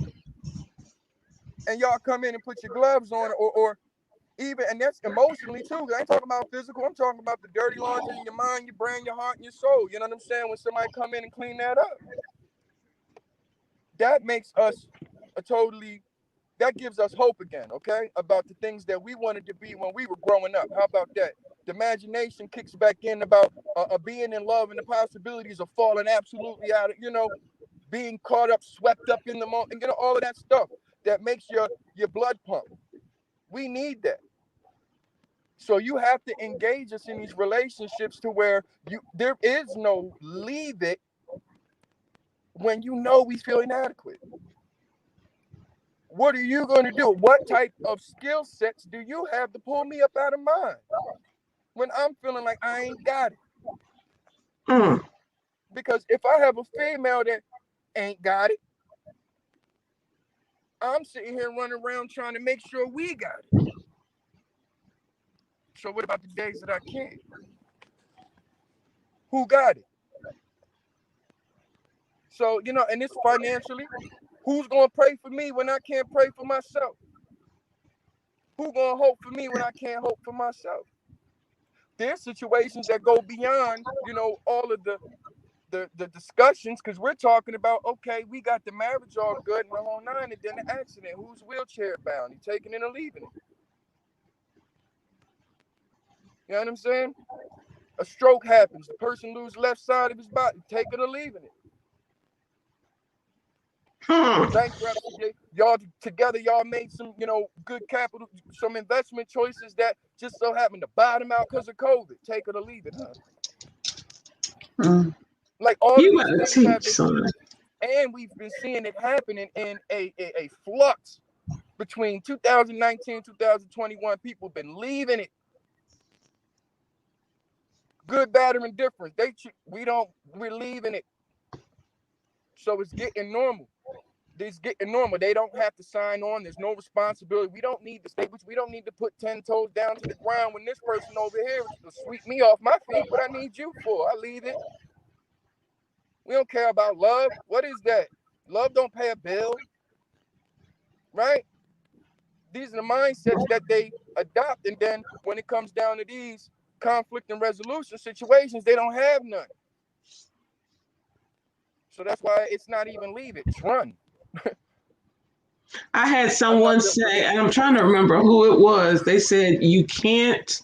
And y'all come in and put your gloves on, or even, and that's emotionally too. I ain't talking about physical. I'm talking about the dirty laundry in your mind, your brain, your heart, and your soul. You know what I'm saying? When somebody come in and clean that up, that makes us that gives us hope again, okay? About the things that we wanted to be when we were growing up. How about that? The imagination kicks back in about being in love and the possibilities of falling absolutely out of, being caught up, swept up in the moment, and all of that stuff that makes your blood pump. We need that. So you have to engage us in these relationships to where there is no leave it when we feel inadequate. What are you going to do? What type of skill sets do you have to pull me up out of mine when I'm feeling like I ain't got it? Because if I have a female that ain't got it, I'm sitting here running around trying to make sure we got it. So what about the days that I can't? Who got it? So, and it's financially. Who's going to pray for me when I can't pray for myself? Who's going to hope for me when I can't hope for myself? There's situations that go beyond, all of the discussions, because we're talking about, okay, we got the marriage all good and the whole nine, and then the accident. Who's wheelchair bound? He taking it or leaving it? You know what I'm saying? A stroke happens. The person loses left side of his body. Take it or leaving it. Bankruptcy. Y'all together, y'all made some, good capital, some investment choices that just so happened to bottom out because of COVID. Take it or leave it, huh? Like all you of these things have been, and we've been seeing it happening in a flux between 2019 2021, people been leaving it. Good, bad, or indifferent. We're leaving it. So it's getting normal. It's getting normal. They don't have to sign on. There's no responsibility. We don't need to stay. We don't need to put 10 toes down to the ground when this person over here will sweep me off my feet. What I need you for? I leave it. We don't care about love. What is that? Love don't pay a bill. Right? These are the mindsets that they adopt. And then when it comes down to these conflict and resolution situations, they don't have none. So that's why it's not even leave it. It's run. I had someone say, and I'm trying to remember who it was. They said, you can't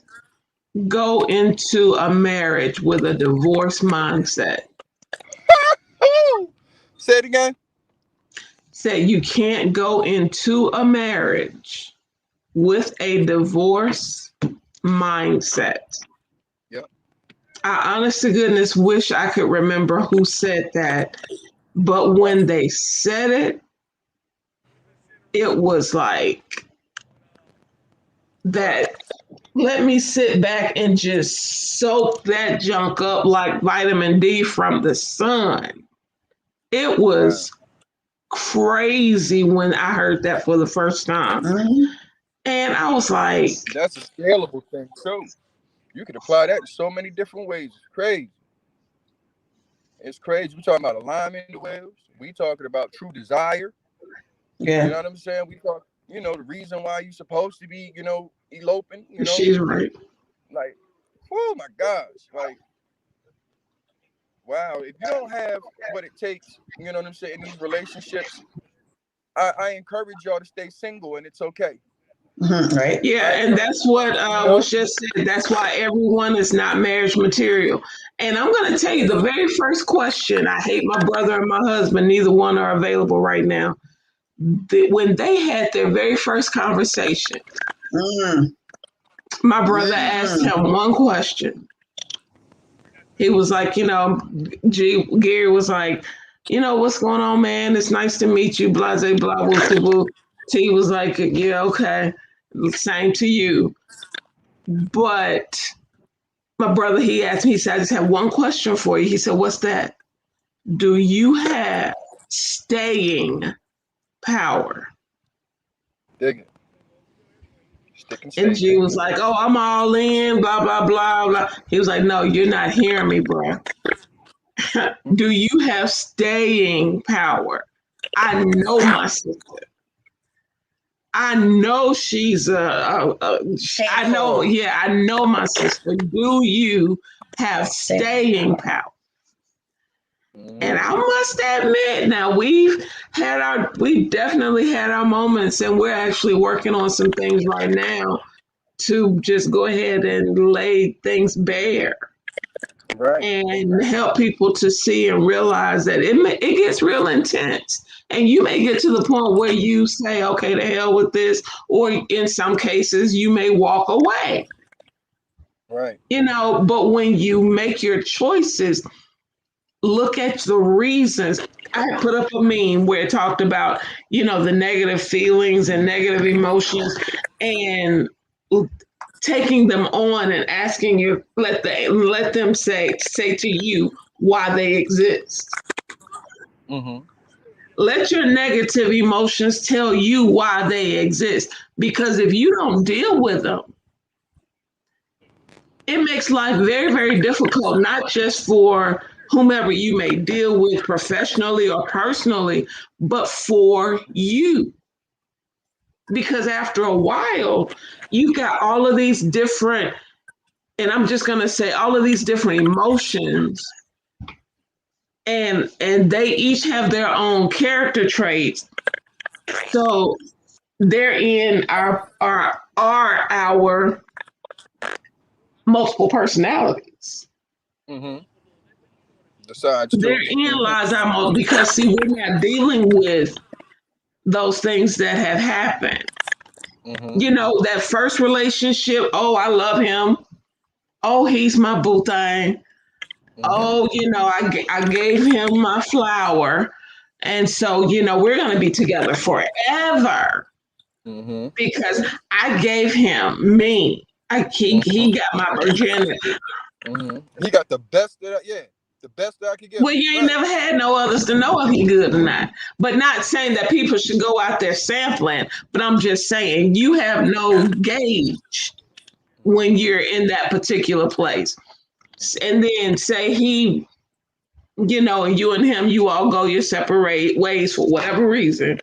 go into a marriage with a divorce mindset. Say it again. Said you can't go into a marriage with a divorce mindset. Yep. I honest to goodness wish I could remember who said that. But when they said it, it was like that. Let me sit back and just soak that junk up like vitamin D from the sun. It was crazy when I heard that for the first time. Mhm. And I was like, that's a scalable thing. So you can apply that in so many different ways. It's crazy. It's crazy. We're talking about alignment in the wheels. We talking about true desire. Yeah. You know what I'm saying? We talk, the reason why you're supposed to be, eloping, she's right. Like, oh my gosh. Like, wow. If you don't have what it takes, you know what I'm saying, in these relationships, I encourage y'all to stay single, and it's okay. Right. Yeah, and that's what was just said. That's why everyone is not marriage material. And I'm going to tell you the very first question. I hate my brother and my husband. Neither one are available right now. When they had their very first conversation, my brother asked him one question. He was like, Gary was like, what's going on, man? It's nice to meet you, blah, blah, blah, blah, blah. T was like, yeah, okay. Same to you. But my brother, he asked me, he said, I just have one question for you. He said, what's that? Do you have staying power? Dig it. And G was like, oh, I'm all in, blah, blah, blah, blah. He was like, no, you're not hearing me, bro. Do you have staying power? I know my sister. I know she's I know my sister. Do you have staying power? And I must admit, now we definitely had our moments, and we're actually working on some things right now to just go ahead and lay things bare. Right. And help people to see and realize that it gets real intense. And you may get to the point where you say, okay, to hell with this. Or in some cases, you may walk away. Right. But when you make your choices, look at the reasons. I put up a meme where it talked about, the negative feelings and negative emotions and taking them on and asking you, let them say to you why they exist. Mm-hmm. Let your negative emotions tell you why they exist. Because if you don't deal with them, it makes life very, very difficult, not just for whomever you may deal with professionally or personally, but for you. Because after a while, you've got all of these different, and I'm just going to say all of these different emotions, and they each have their own character traits. So therein are our multiple personalities. Mm-hmm. Therein lies our because see, we're not dealing with those things that have happened. Mm-hmm. That first relationship, oh, I love him. Oh, he's my boo thing. Mm-hmm. Oh, I gave him my flower. And so, we're going to be together forever. Mm-hmm. because I gave him me. He got my virginity. Mm-hmm. He got the best the best that I could give Well, him. you ain't Right. never had no others to know if he good or not. But not saying that people should go out there sampling, but I'm just saying you have no gauge when you're in that particular place. And then say he, and you and him, you all go your separate ways for whatever reason.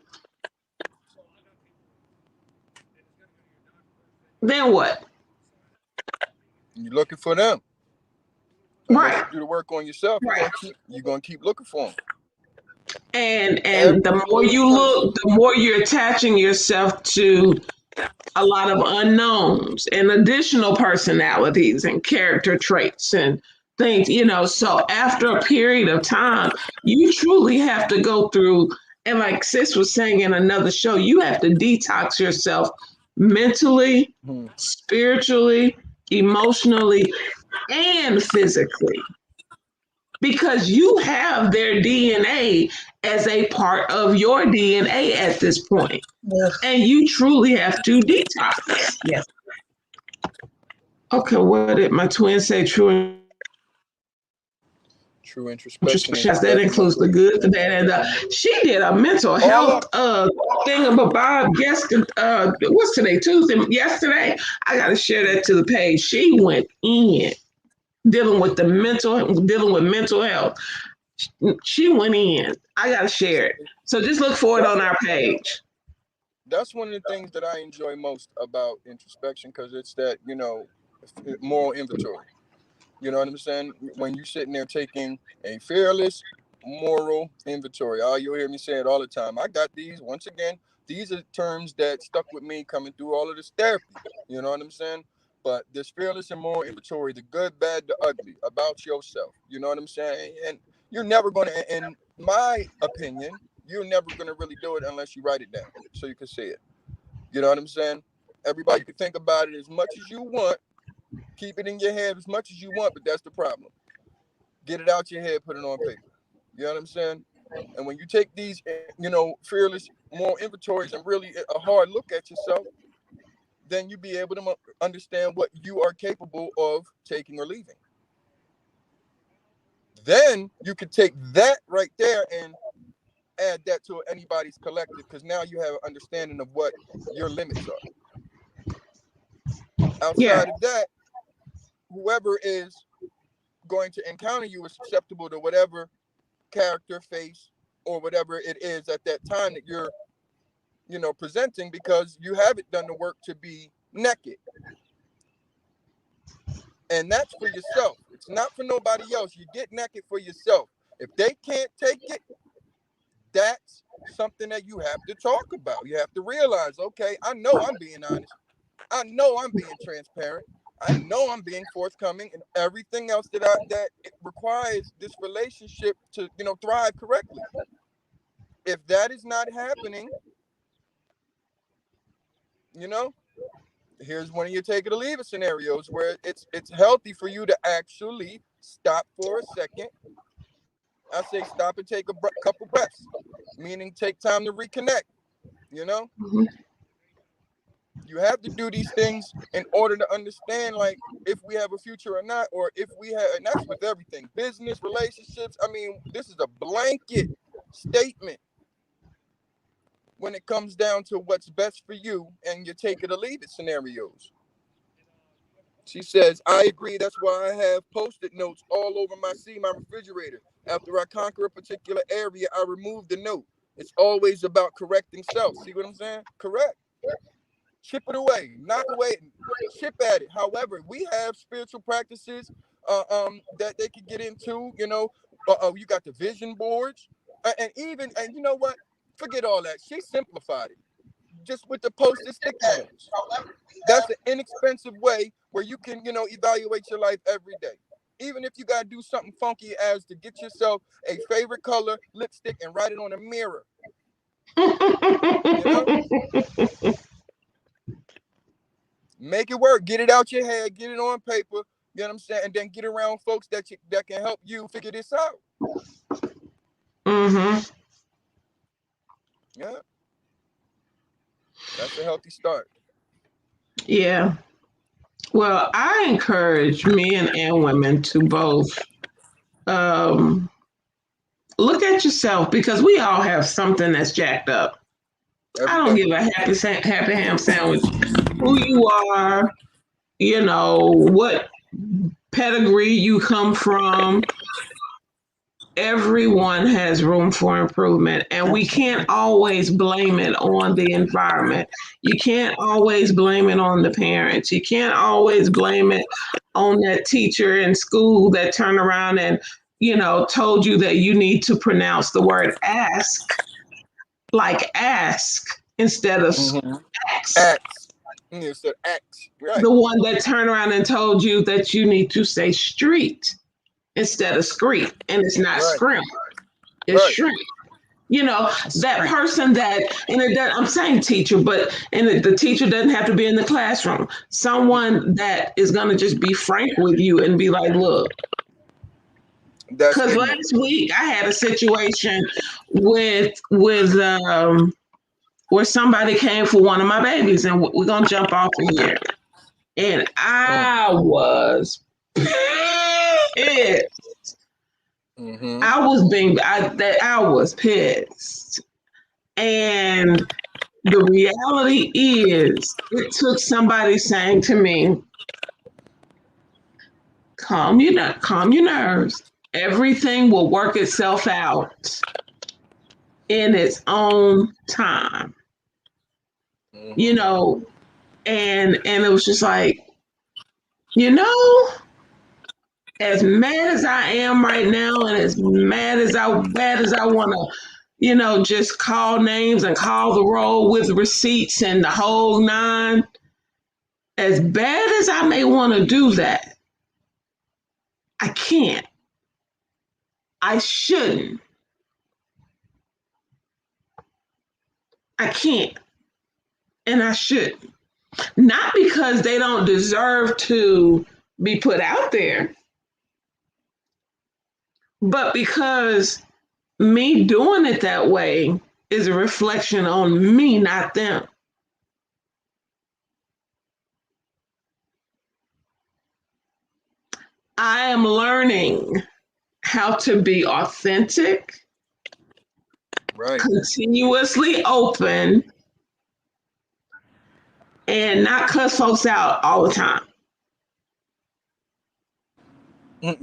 Then what? You're looking for them. Unless Right. you do the work on yourself, Right. you're gonna keep looking for them. And the more Every you person. look, the more you're attaching yourself to a lot of unknowns and additional personalities and character traits and things, so after a period of time, you truly have to go through, and like Sis was saying in another show, you have to detox yourself mentally, Hmm. spiritually, emotionally, and physically, because you have their DNA as a part of your DNA at this point, Ugh, and you truly have to detox. yes. Okay, what did my twin say? True True introspection is introspection. the That definite includes the good, the bad, and she did a mental all health up. thing about Bob yesterday. What's today? Tuesday. Yesterday, I got to share that to the page. She went in dealing with mental health. She went in. I got to share it. So just look for it That's on our page. that's one of the things that I enjoy most about introspection because it's that moral inventory. You know what I'm saying? When you're sitting there taking a fearless moral inventory, you'll hear me say it all the time. I got these. Once again, these are terms that stuck with me coming through all of this therapy. You know what I'm saying? But this fearless and moral inventory, the good, bad, the ugly, about yourself. You know what I'm saying? And you're never going to, in my opinion, you're never going to really do it unless you write it down so you can see it. You know what I'm saying? Everybody can think about it as much as you want. Keep it in your head as much as you want, but that's the problem. Get it out your head, put it on paper. You know what I'm saying? And when you take these, fearless moral inventories and really a hard look at yourself, then you be able to understand what you are capable of taking or leaving. Then you could take that right there and add that to anybody's collective because now you have an understanding of what your limits are. Yeah. Outside of that, whoever is going to encounter you is susceptible to whatever character, face, or whatever it is at that time that you're, presenting because you haven't done the work to be naked. And that's for yourself. It's not for nobody else. You get naked for yourself. If they can't take it, that's something that you have to talk about. You have to realize, okay, I know I'm being honest. I know I'm being transparent. I know I'm being forthcoming and everything else that it requires this relationship to, thrive correctly. If that is not happening, you know, here's one of your take it or leave it scenarios where it's healthy for you to actually stop for a second. I say stop and take a couple breaths, meaning take time to reconnect. You know, Mhm. you have to do these things in order to understand, like, if we have a future or not, or if we have, and that's with everything, business, relationships. I mean, this is a blanket statement when it comes down to what's best for you and your take it or leave it scenarios. She says, I agree. That's why I have post-it notes all over my refrigerator. After I conquer a particular area, I remove the note. It's always about correcting self. See what I'm saying? Correct. Chip it away. Knock away. Chip at it. However, we have spiritual practices that they could get into. You got the vision boards. And you know what? Forget all that. She simplified it just with the post-it sticky notes. That's an inexpensive way where you can, evaluate your life every day. Even if you got to do something funky as to get yourself a favorite color lipstick and write it on a mirror, you know, make it work. Get it out your head, get it on paper, you know what I'm saying? And then get around folks that can help you figure this out. Mhm. Yeah. That's a healthy start. Yeah. Well, I encourage men and women to both um, look at yourself because we all have something that's jacked up. I Every don't day. give a happy ham sandwich who you are, what pedigree you come from. Everyone has room for improvement, and we can't always blame it on the environment. You can't always blame it on the parents. You can't always blame it on that teacher in school that turned around and, told you that you need to pronounce the word ask like ask instead of ask. X. It's the X. Right. The one that turned around and told you that you need to say street instead of screet, and it's not Right. scrim, it's Right. shriek. That person that, I'm saying teacher, but the teacher doesn't have to be in the classroom. Someone that is going to just be frank with you and be like, look, That's because ignorant. last week I had a situation with where somebody came for one of my babies, and we're going to jump off of here. And I was pissed. Mm-hmm. I was pissed. And the reality is, it took somebody saying to me, calm your nerves. Everything will work itself out in its own time. Mm-hmm. And it was just like, you know, as mad as I am right now, and as bad as I want to, just call names and call the roll with receipts and the whole nine, as bad as I may want to do that, I can't. I shouldn't. I can't. And I shouldn't. Not because they don't deserve to be put out there, but because me doing it that way is a reflection on me, not them. I am learning how to be authentic, Right. continuously open, and not cuss folks out all the time. And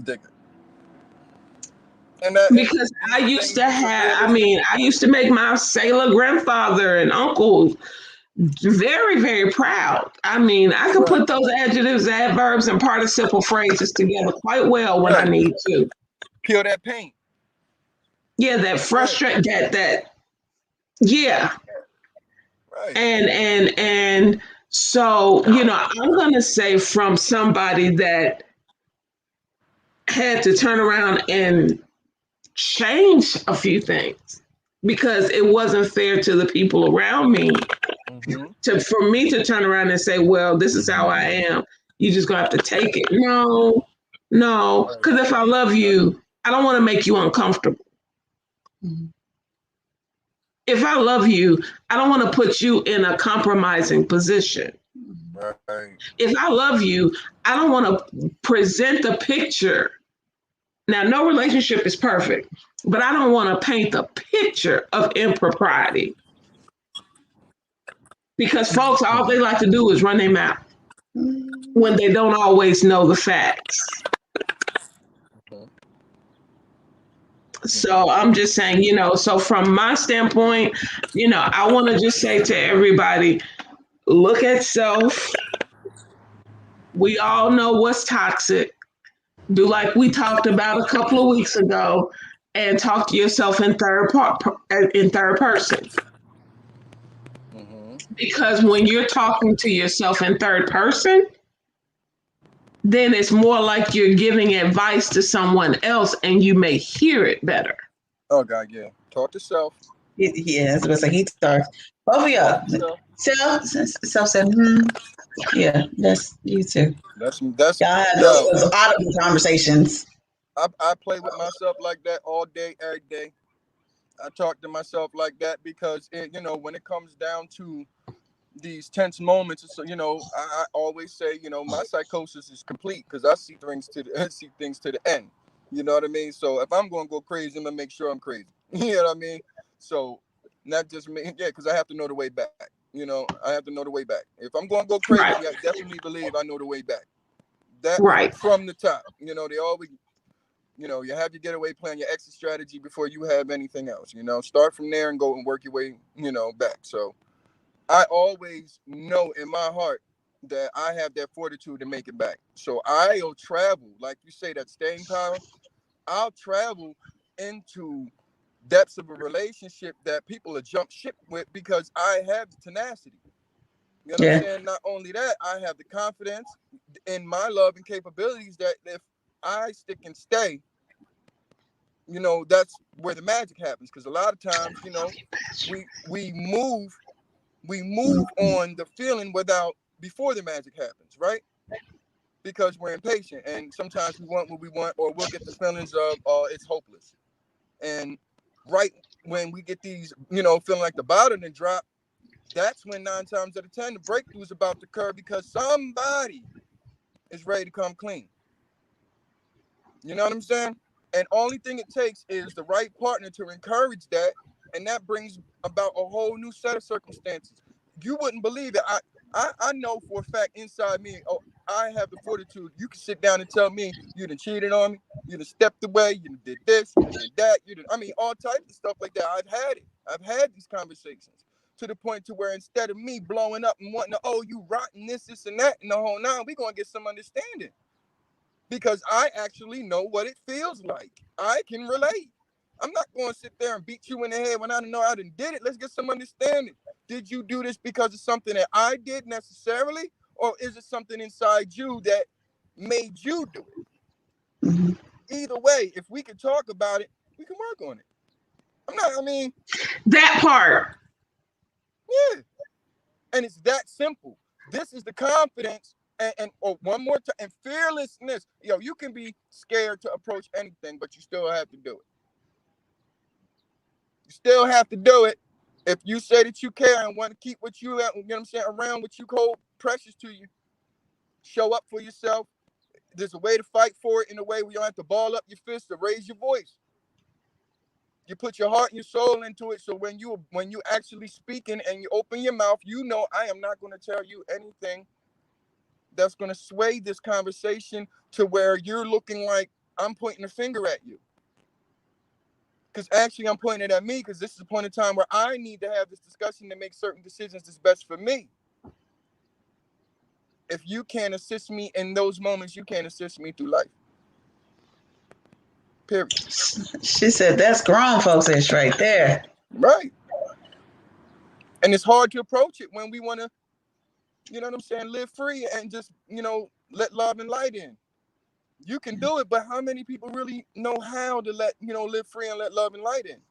that, Because I used to I used to make my sailor grandfather and uncles very, very proud. I could put those adjectives, adverbs, and participle phrases together quite well when I need to. Peel that paint. Yeah, that frustrate that yeah. Right. And so, I'm gonna say from somebody that had to turn around and change a few things because it wasn't fair to the people around me for me to turn around and say, well, this is how I am. You just gonna have to take it. No, because if I love you, I don't want to make you uncomfortable. If I love you, I don't want to put you in a compromising position. Right. If I love you, I don't want to present the picture. Now, no relationship is perfect, but I don't want to paint the picture of impropriety. Because folks, all they like to do is run their mouth when they don't always know the facts. So I'm just saying, so from my standpoint, I want to just say to everybody, look at self. We all know what's toxic. Do like we talked about a couple of weeks ago and talk to yourself in third person. Because when you're talking to yourself in third person, then it's more like you're giving advice to someone else and you may hear it better. Oh, God, yeah. Talk to self. Yeah, that's what he talks. Both of y'all. Self said, yeah, that's you too. That's y'all have those audible conversations. I play with myself like that all day, every day. I talk to myself like that because when it comes down to these tense moments. So, I always say, my psychosis is complete because I see things to the see things to the end. You know what I mean? So if I'm gonna go crazy, I'm gonna make sure I'm crazy. You know what I mean? So not just me, yeah, because I have to know the way back. I have to know the way back. If I'm gonna go crazy, Right. I definitely believe I know the way back. That Right. from the top. They always, you have your getaway plan, your exit strategy before you have anything else. Start from there and go and work your way, back. So I always know in my heart that I have that fortitude to make it back. So I'll travel, like you say, that staying power. I'll travel into depths of a relationship that people will jump ship with because I have the tenacity. You know what I'm saying? Not only that, I have the confidence in my love and capabilities that if I stick and stay, that's where the magic happens. Because a lot of times, we move on the feeling before the magic happens, right? Because we're impatient and sometimes we want what we want, or we'll get the feelings of it's hopeless. And right when we get these, feeling like the bottom and drop, that's when 9 times out of 10 the breakthrough is about to occur because somebody is ready to come clean. You know what I'm saying? And only thing it takes is the right partner to encourage that, and that brings about a whole new set of circumstances. You wouldn't believe it. I know for a fact inside me, I have the fortitude. You can sit down and tell me you done cheated on me, you done stepped away, you done did this, you done did that, all types of stuff like that. I've had it. I've had these conversations to the point to where instead of me blowing up and wanting to, you rotten this, and that, and the whole nine, we're going to get some understanding. Because I actually know what it feels like. I can relate. I'm not going to sit there and beat you in the head when I don't know I done did it. Let's get some understanding. Did you do this because of something that I did necessarily? Or is it something inside you that made you do it? Mm-hmm. Either way, if we can talk about it, we can work on it. That part. Yeah. And it's that simple. This is the confidence. And one more time, and fearlessness. You can be scared to approach anything, but you still have to do it. You still have to do it. If you say that you care and want to keep what you, around what you hold precious to you, show up for yourself. There's a way to fight for it in a way where you don't have to ball up your fist or raise your voice. You put your heart and your soul into it. So when you actually speaking and you open your mouth, I am not going to tell you anything that's going to sway this conversation to where you're looking like I'm pointing a finger at you. Because actually I'm pointing at me because this is a point in time where I need to have this discussion to make certain decisions that's best for me. If you can't assist me in those moments, you can't assist me through life. Period. She said that's grown folks ish right there. Right. And it's hard to approach it when we want to, live free and just, let love and light in. You can do it, but how many people really know how to live free and let love and light in?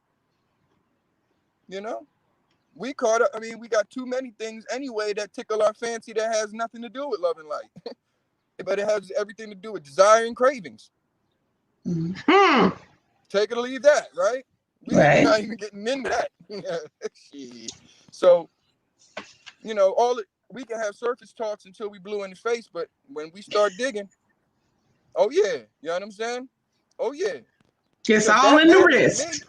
We caught up. We got too many things anyway that tickle our fancy that has nothing to do with love and light. But it has everything to do with desire and cravings. Mm-hmm. Take it or leave that, right? We're not even getting into that. So, we can have surface talks until we blue in the face, but when we start digging, oh yeah, you know what I'm saying? Oh yeah. It's all in the wrist.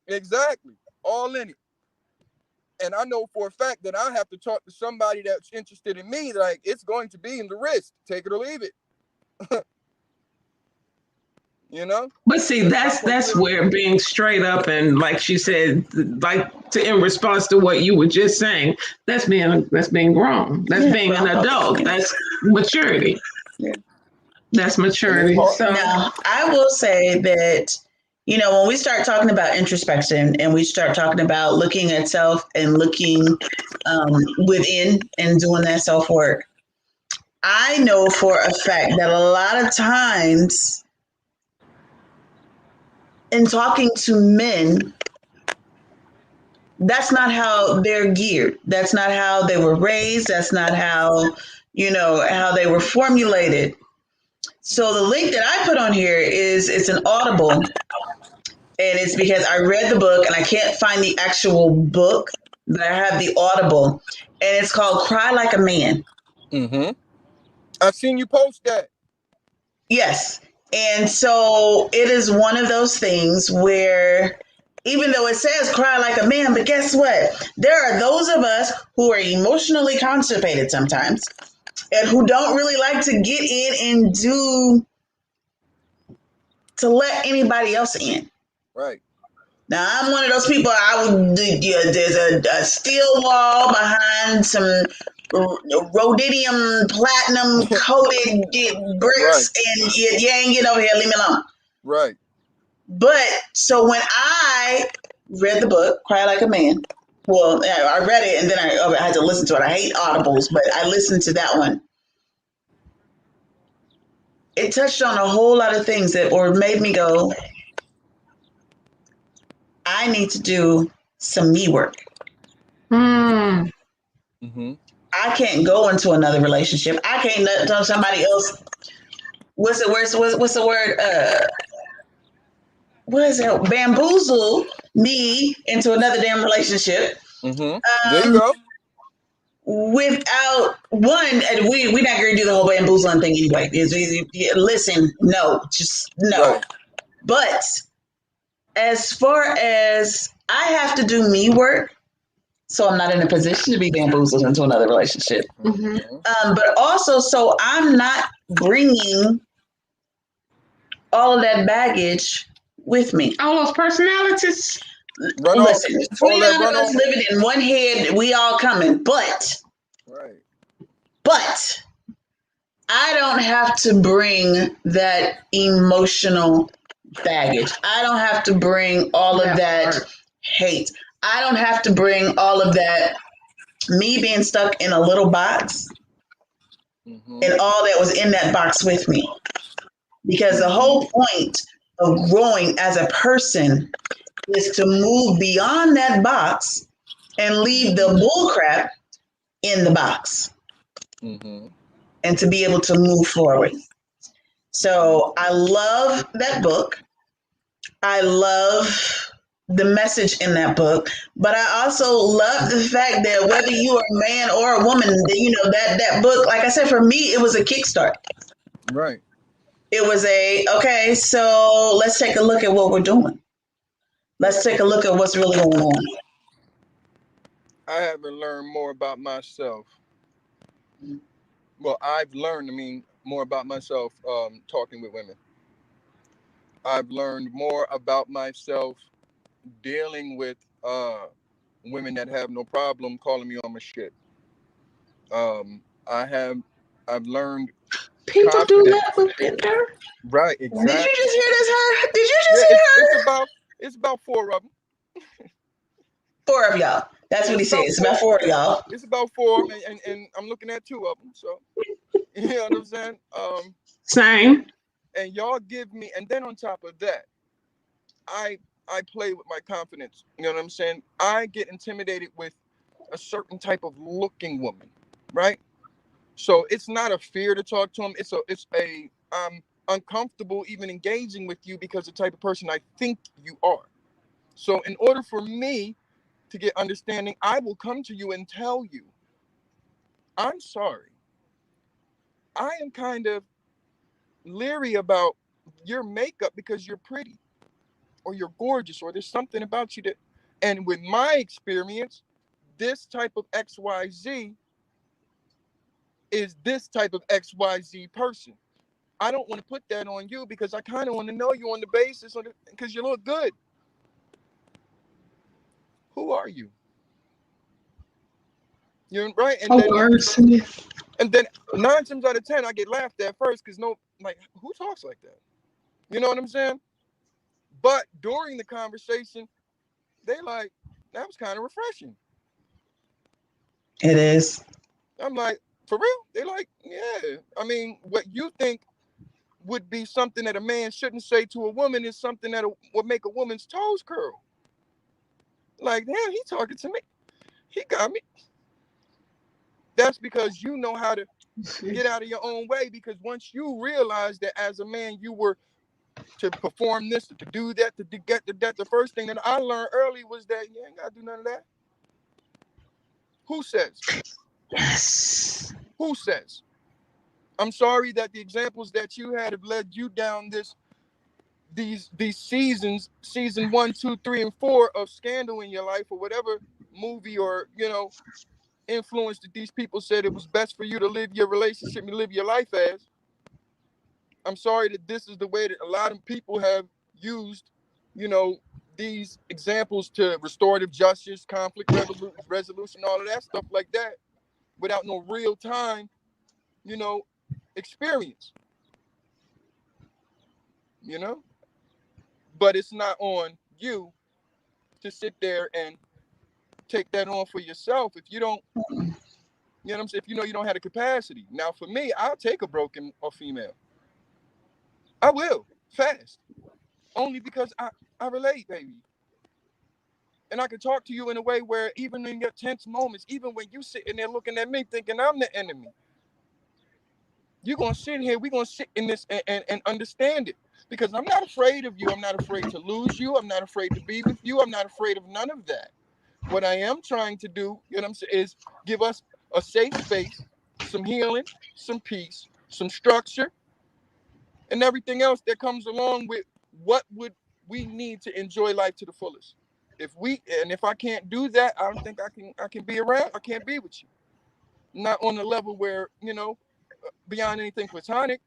Exactly. All in it. And I know for a fact that I have to talk to somebody that's interested in me, like it's going to be in the wrist. Take it or leave it. But see, that's where being straight up and like she said, in response to what you were just saying, that's being grown. That's being an adult. That's maturity. Yeah. That's maturity. So now I will say that, when we start talking about introspection and we start talking about looking at self and looking within and doing that self work, I know for a fact that a lot of times in talking to men, that's not how they're geared. That's not how they were raised. That's not how, how they were formulated. So the link that I put on here it's an Audible, and it's because I read the book and I can't find the actual book, that I have the Audible, and it's called Cry Like a Man. Mm-hmm. I've seen you post that. Yes. And so it is one of those things where even though it says cry like a man, but guess what? There are those of us who are emotionally constipated sometimes and who don't really like to get in and to let anybody else in. Right. Now, I'm one of those people, there's a steel wall behind some rhodium platinum coated Right. bricks, and you ain't get over here, leave me alone. Right. But so when I read the book, Cry Like a Man, well, I read it and then I had to listen to it. I hate audibles, but I listened to that one. It touched on a whole lot of things that or made me go, I need to do some me work. Mm. Mm-hmm. I can't go into another relationship. I can't tell somebody else. What's the word? What is it? Bamboozle me into another damn relationship. Mm-hmm. There you go. Without one, and we're not going to do the whole bamboozling thing anyway. Listen, no, just no. Right. But as far as I have to do me work, so I'm not in a position to be bamboozled into another relationship. Mm-hmm. But also, so I'm not bringing all of that baggage with me. All those personalities. Run off. Listen, All 29 that of run us off. living in one head, we all coming. Right. But I don't have to bring that emotional baggage. I don't have to bring all of that hate. I don't have to bring all of that me being stuck in a little box Mm-hmm. and all that was in that box with me. Because the whole point of growing as a person is to move beyond that box and leave the bullcrap in the box Mm-hmm. and to be able to move forward. So I love that book. I love the message in that book, but I also love the fact that whether you are a man or a woman, that book, like I said, for me, it was a kickstart. Right. It was okay, so let's take a look at what we're doing. Let's take a look at what's really going on. I haven't learned more about myself. Well, I've learned, more about myself talking with women. I've learned more about myself dealing with women that have no problem calling me on my shit. Um, I have, I've learned People do confidence. that with Bender. Right, Did exactly. you just hear this, her? Did you Yeah, just hear her? it's about four of them. 4 of y'all. That's what he said. It's about 4 of y'all. It's about four of them, and I'm looking at 2 of them. So you know what I'm saying? Same. And y'all give me, and then on top of that, I I play with my confidence. You know what I'm saying? I get intimidated with a certain type of looking woman, right? So it's not a fear to talk to them. It's a I'm uncomfortable even engaging with you because the type of person I think you are. So in order for me to get understanding, I will come to you and tell you, I'm sorry. I am kind of leery about your makeup because you're pretty or you're gorgeous or there's something about you that, and with my experience, this type of XYZ is this type of XYZ person. I don't want to put that on you because I kind of want to know you on the basis of because you look good. Who are you? You're right, Oh, wordsmith. and then 9 times out of 10, I get laughed at first because like, who talks like that? You know what I'm saying? But during the conversation, they like, that was kind of refreshing. It is. I'm like, for real? They like, yeah. What you think would be something that a man shouldn't say to a woman is something that would make a woman's toes curl. Like, damn, he talking to me. He got me. That's because you know how to get out of your own way. Because once you realize that as a man, you were to perform this, to do that, to get that, the first thing that I learned early was that you ain't got to do none of that. Who says? Yes. Who says? I'm sorry that the examples that you had have led you down these seasons, season 1, 2, 3, and 4 of scandal in your life, or whatever movie or influence that these people said it was best for you to live your relationship and live your life as. I'm sorry that this is the way that a lot of people have used, these examples to restorative justice, conflict resolution, all of that stuff like that, without no real time, experience. But it's not on you to sit there and take that on for yourself if you don't, what I'm saying, if you don't have the capacity. Now, for me, I'll take a broken or female. I will, fast. Only because I relate, baby. And I can talk to you in a way where even in your tense moments, even when you sitting there looking at me thinking I'm the enemy, you're going to sit here, we're going to sit in this and understand it. Because I'm not afraid of you. I'm not afraid to lose you. I'm not afraid to be with you. I'm not afraid of none of that. What I am trying to do, is give us a safe space, some healing, some peace, some structure, and everything else that comes along with what would we need to enjoy life to the fullest. If I can't do that, I don't think I can be around. I can't be with you. Not on the level where, beyond anything platonic.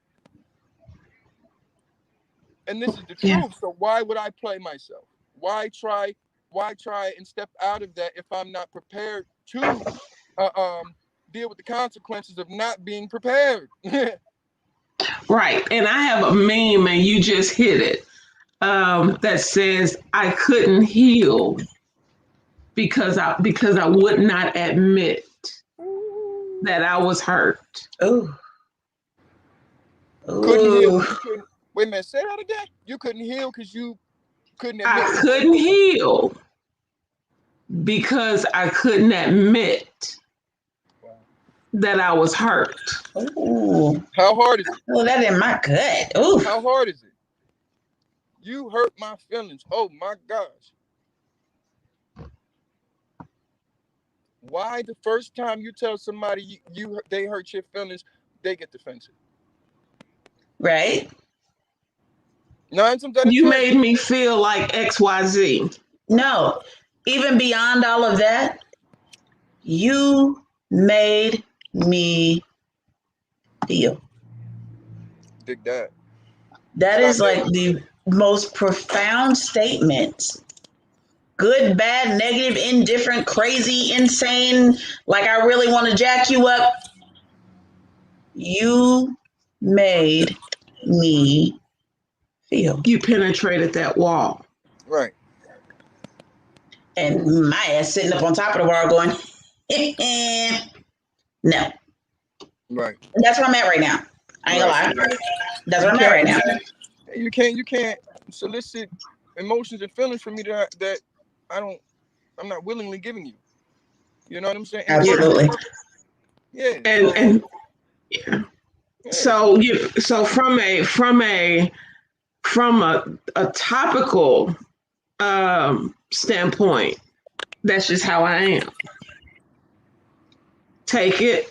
And this is the truth. So why would I play myself? Why try and step out of that if I'm not prepared to deal with the consequences of not being prepared? Right. And I have a meme, and you just hit it, that says I couldn't heal because I would not admit that I was hurt. Oh. Couldn't heal. Wait a minute, say that again. You couldn't heal because you couldn't admit. I couldn't heal because I couldn't admit that I was hurt. Ooh. How hard is it? Oh, that in my gut. Ooh. How hard is it? You hurt my feelings. Oh my gosh. Why the first time you tell somebody they hurt your feelings, they get defensive? Right. 9 times out of 10. You made me feel like XYZ. No, even beyond all of that, you made me feel. Dig that. That is like the most profound statement. Good, bad, negative, indifferent, crazy, insane, like I really want to jack you up. You made me feel. You penetrated that wall. Right. And my ass sitting up on top of the wall going, no. Right. That's where I'm at right now. I ain't gonna lie. That's where I'm at right now. You can't solicit emotions and feelings from me that I'm not willingly giving you. You know what I'm saying? Absolutely. Yeah. And yeah. So from a topical standpoint, that's just how I am. Take it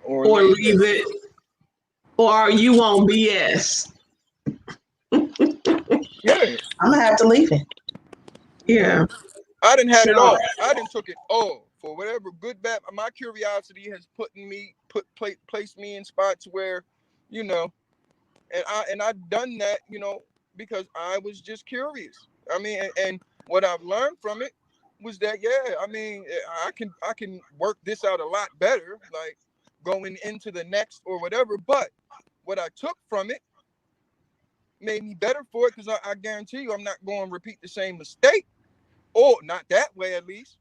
or leave it, or you won't BS. Yeah. I'm gonna have to leave it. Yeah. I didn't have it all. I didn't took it all for whatever good, bad. My curiosity has placed me in spots where, and I've done that, because I was just curious. I mean, and what I've learned from it was that, I can work this out a lot better, like going into the next or whatever. But what I took from it made me better for it, because I guarantee you I'm not going to repeat the same mistake, or not that way at least.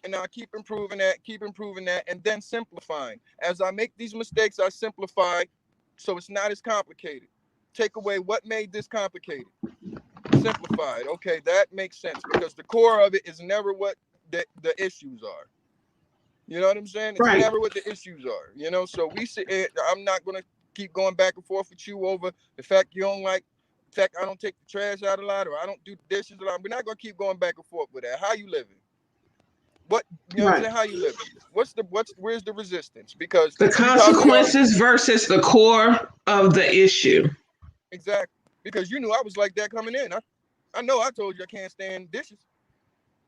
And I keep improving that, and then simplifying. As I make these mistakes, I simplify so it's not as complicated. Take away what made this complicated. Simplified. Okay, that makes sense, because the core of it is never what the issues are. You know what I'm saying? It's never what the issues are. So we sit. I'm not going to keep going back and forth with you over the fact you don't like. The fact I don't take the trash out a lot, or I don't do the dishes a lot. We're not going to keep going back and forth with that. How you living? What, you know what I'm Right. saying? How you living? Where's the resistance? Because The you probably consequences versus the core of the issue. exactly, because you knew I was like that coming in. I know I told you I can't stand dishes.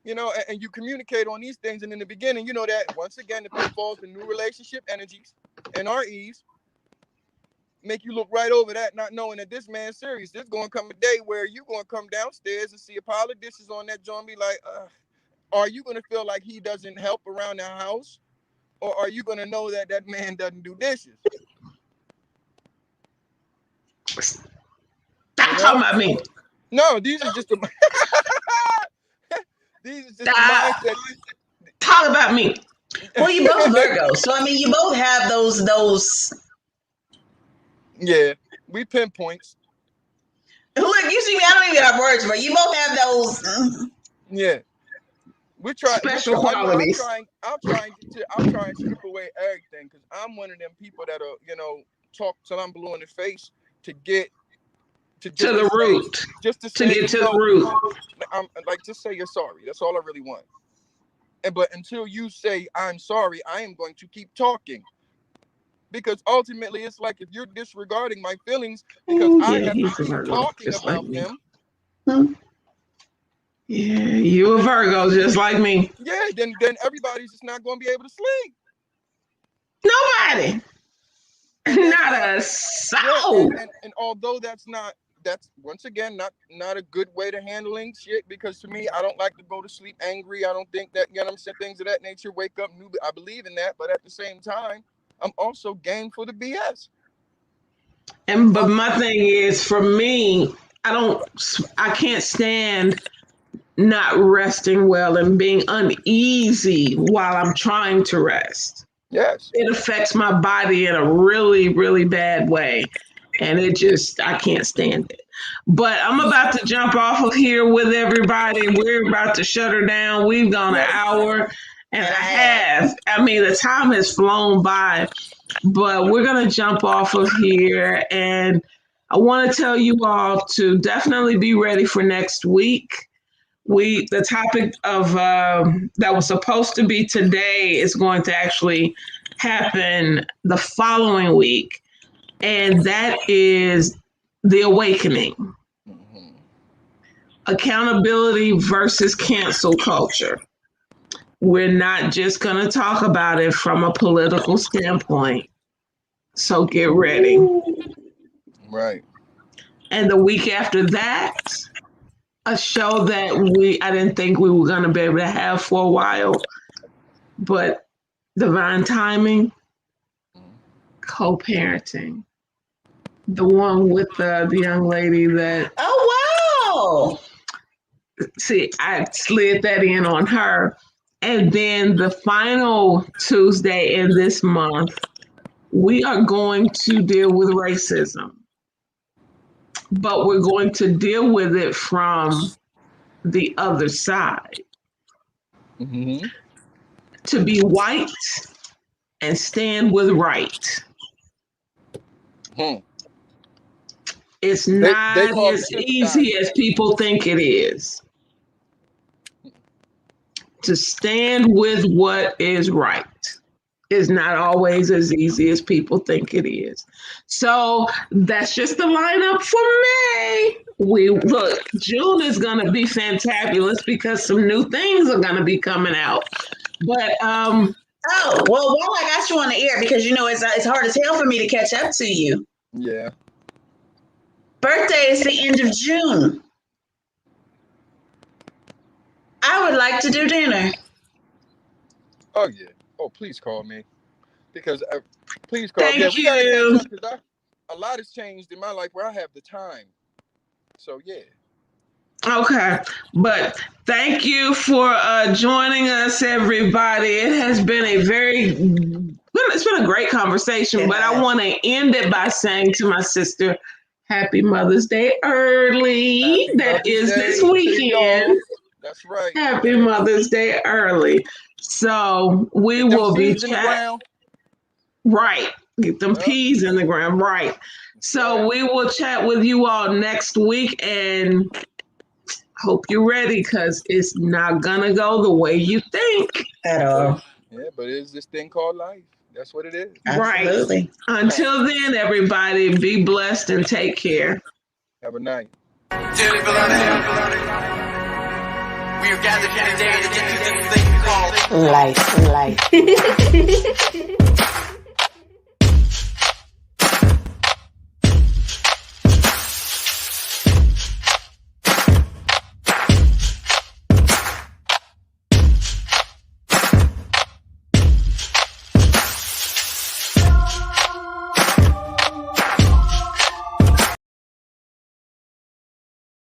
And you communicate on these things, and in the beginning, you know that once again the pitfalls, the new relationship energies, and our ease make you look right over that, not knowing that this man's serious. There's going to come a day where you're going to come downstairs and see a pile of dishes on that joint, and be like, are you going to feel like he doesn't help around the house, or are you going to know that that man doesn't do dishes? Stop You talking know? about me. No, these are just the these are just the Stop mindset. talking about me. Well, you both Virgos, so I mean, you both have those. Yeah, we pinpoints. Look, you see me. I don't even have words, but you both have those. Yeah, we try. Special I know. qualities. I'll try and strip away everything because I'm one of them people that'll talk till I'm blue in the face to get to To just to the say root. just to To say get to the root. I'm like, just say you're sorry. That's all I really want. But until you say I'm sorry, I am going to keep talking. Because ultimately, it's like if you're disregarding my feelings because I Yeah, have to he's a keep Virgo, talking just like about me. them, Yeah, you a Virgo, just like me. yeah, then everybody's just not going to be able to sleep. Nobody. And that's Not not, a yeah. soul. And although that's once again not a good way to handling shit, because to me, I don't like to go to sleep angry. I don't think that, what I'm saying, things of that nature, wake up new. I believe in that, but at the same time, I'm also game for the BS. But my thing is, for me, I can't stand not resting well and being uneasy while I'm trying to rest. Yes. It affects my body in a really, really bad way. And I can't stand it. But I'm about to jump off of here with everybody. We're about to shut her down. We've gone an hour and a half. I mean, the time has flown by, but we're going to jump off of here. And I want to tell you all to definitely be ready for next week. The topic of that was supposed to be today is going to actually happen the following week, and that is the awakening. Mm-hmm. Accountability versus cancel culture. We're not just going to talk about it from a political standpoint, so get ready. Right. And the week after that, a show that I didn't think we were going to be able to have for a while, but divine timing, co-parenting. The one with the young lady that, Oh wow! see, I slid that in on her. And then the final Tuesday in this month, we are going to deal with racism, but we're going to deal with it from the other side. Mm-hmm. To be white and stand with right. Hmm. It's They not call it as easy sympathizing. as people think it is. To stand with what is right is not always as easy as people think it is. So that's just the lineup for May. June is going to be fantabulous because some new things are going to be coming out. But Oh well, while I got you on the air, because it's hard as hell for me to catch up to you. Yeah. Birthday is the end of June. I would like to do dinner. Oh yeah. Oh, please call me, because please call. Yeah, thank we gotta catch you. up because a lot has changed in my life where I have the time. So yeah. Okay, but thank you for joining us, everybody. It has been it's been a great conversation, but I want to end it by saying to my sister, Happy Mother's Day early. Happy That Mother's is Day this to y'all. weekend. That's right. Happy Mother's Day early. So we Get them will be seeds in the ground. right. Get them peas in the ground. Right. So we will chat with you all next week, and hope you're ready because it's not gonna go the way you think. At all. Yeah, but it's this thing called life. That's what it is. Absolutely. Right. Until then, everybody, be blessed and take care. Have a night. Dearly beloved, we are gathered here today to get through this thing called life.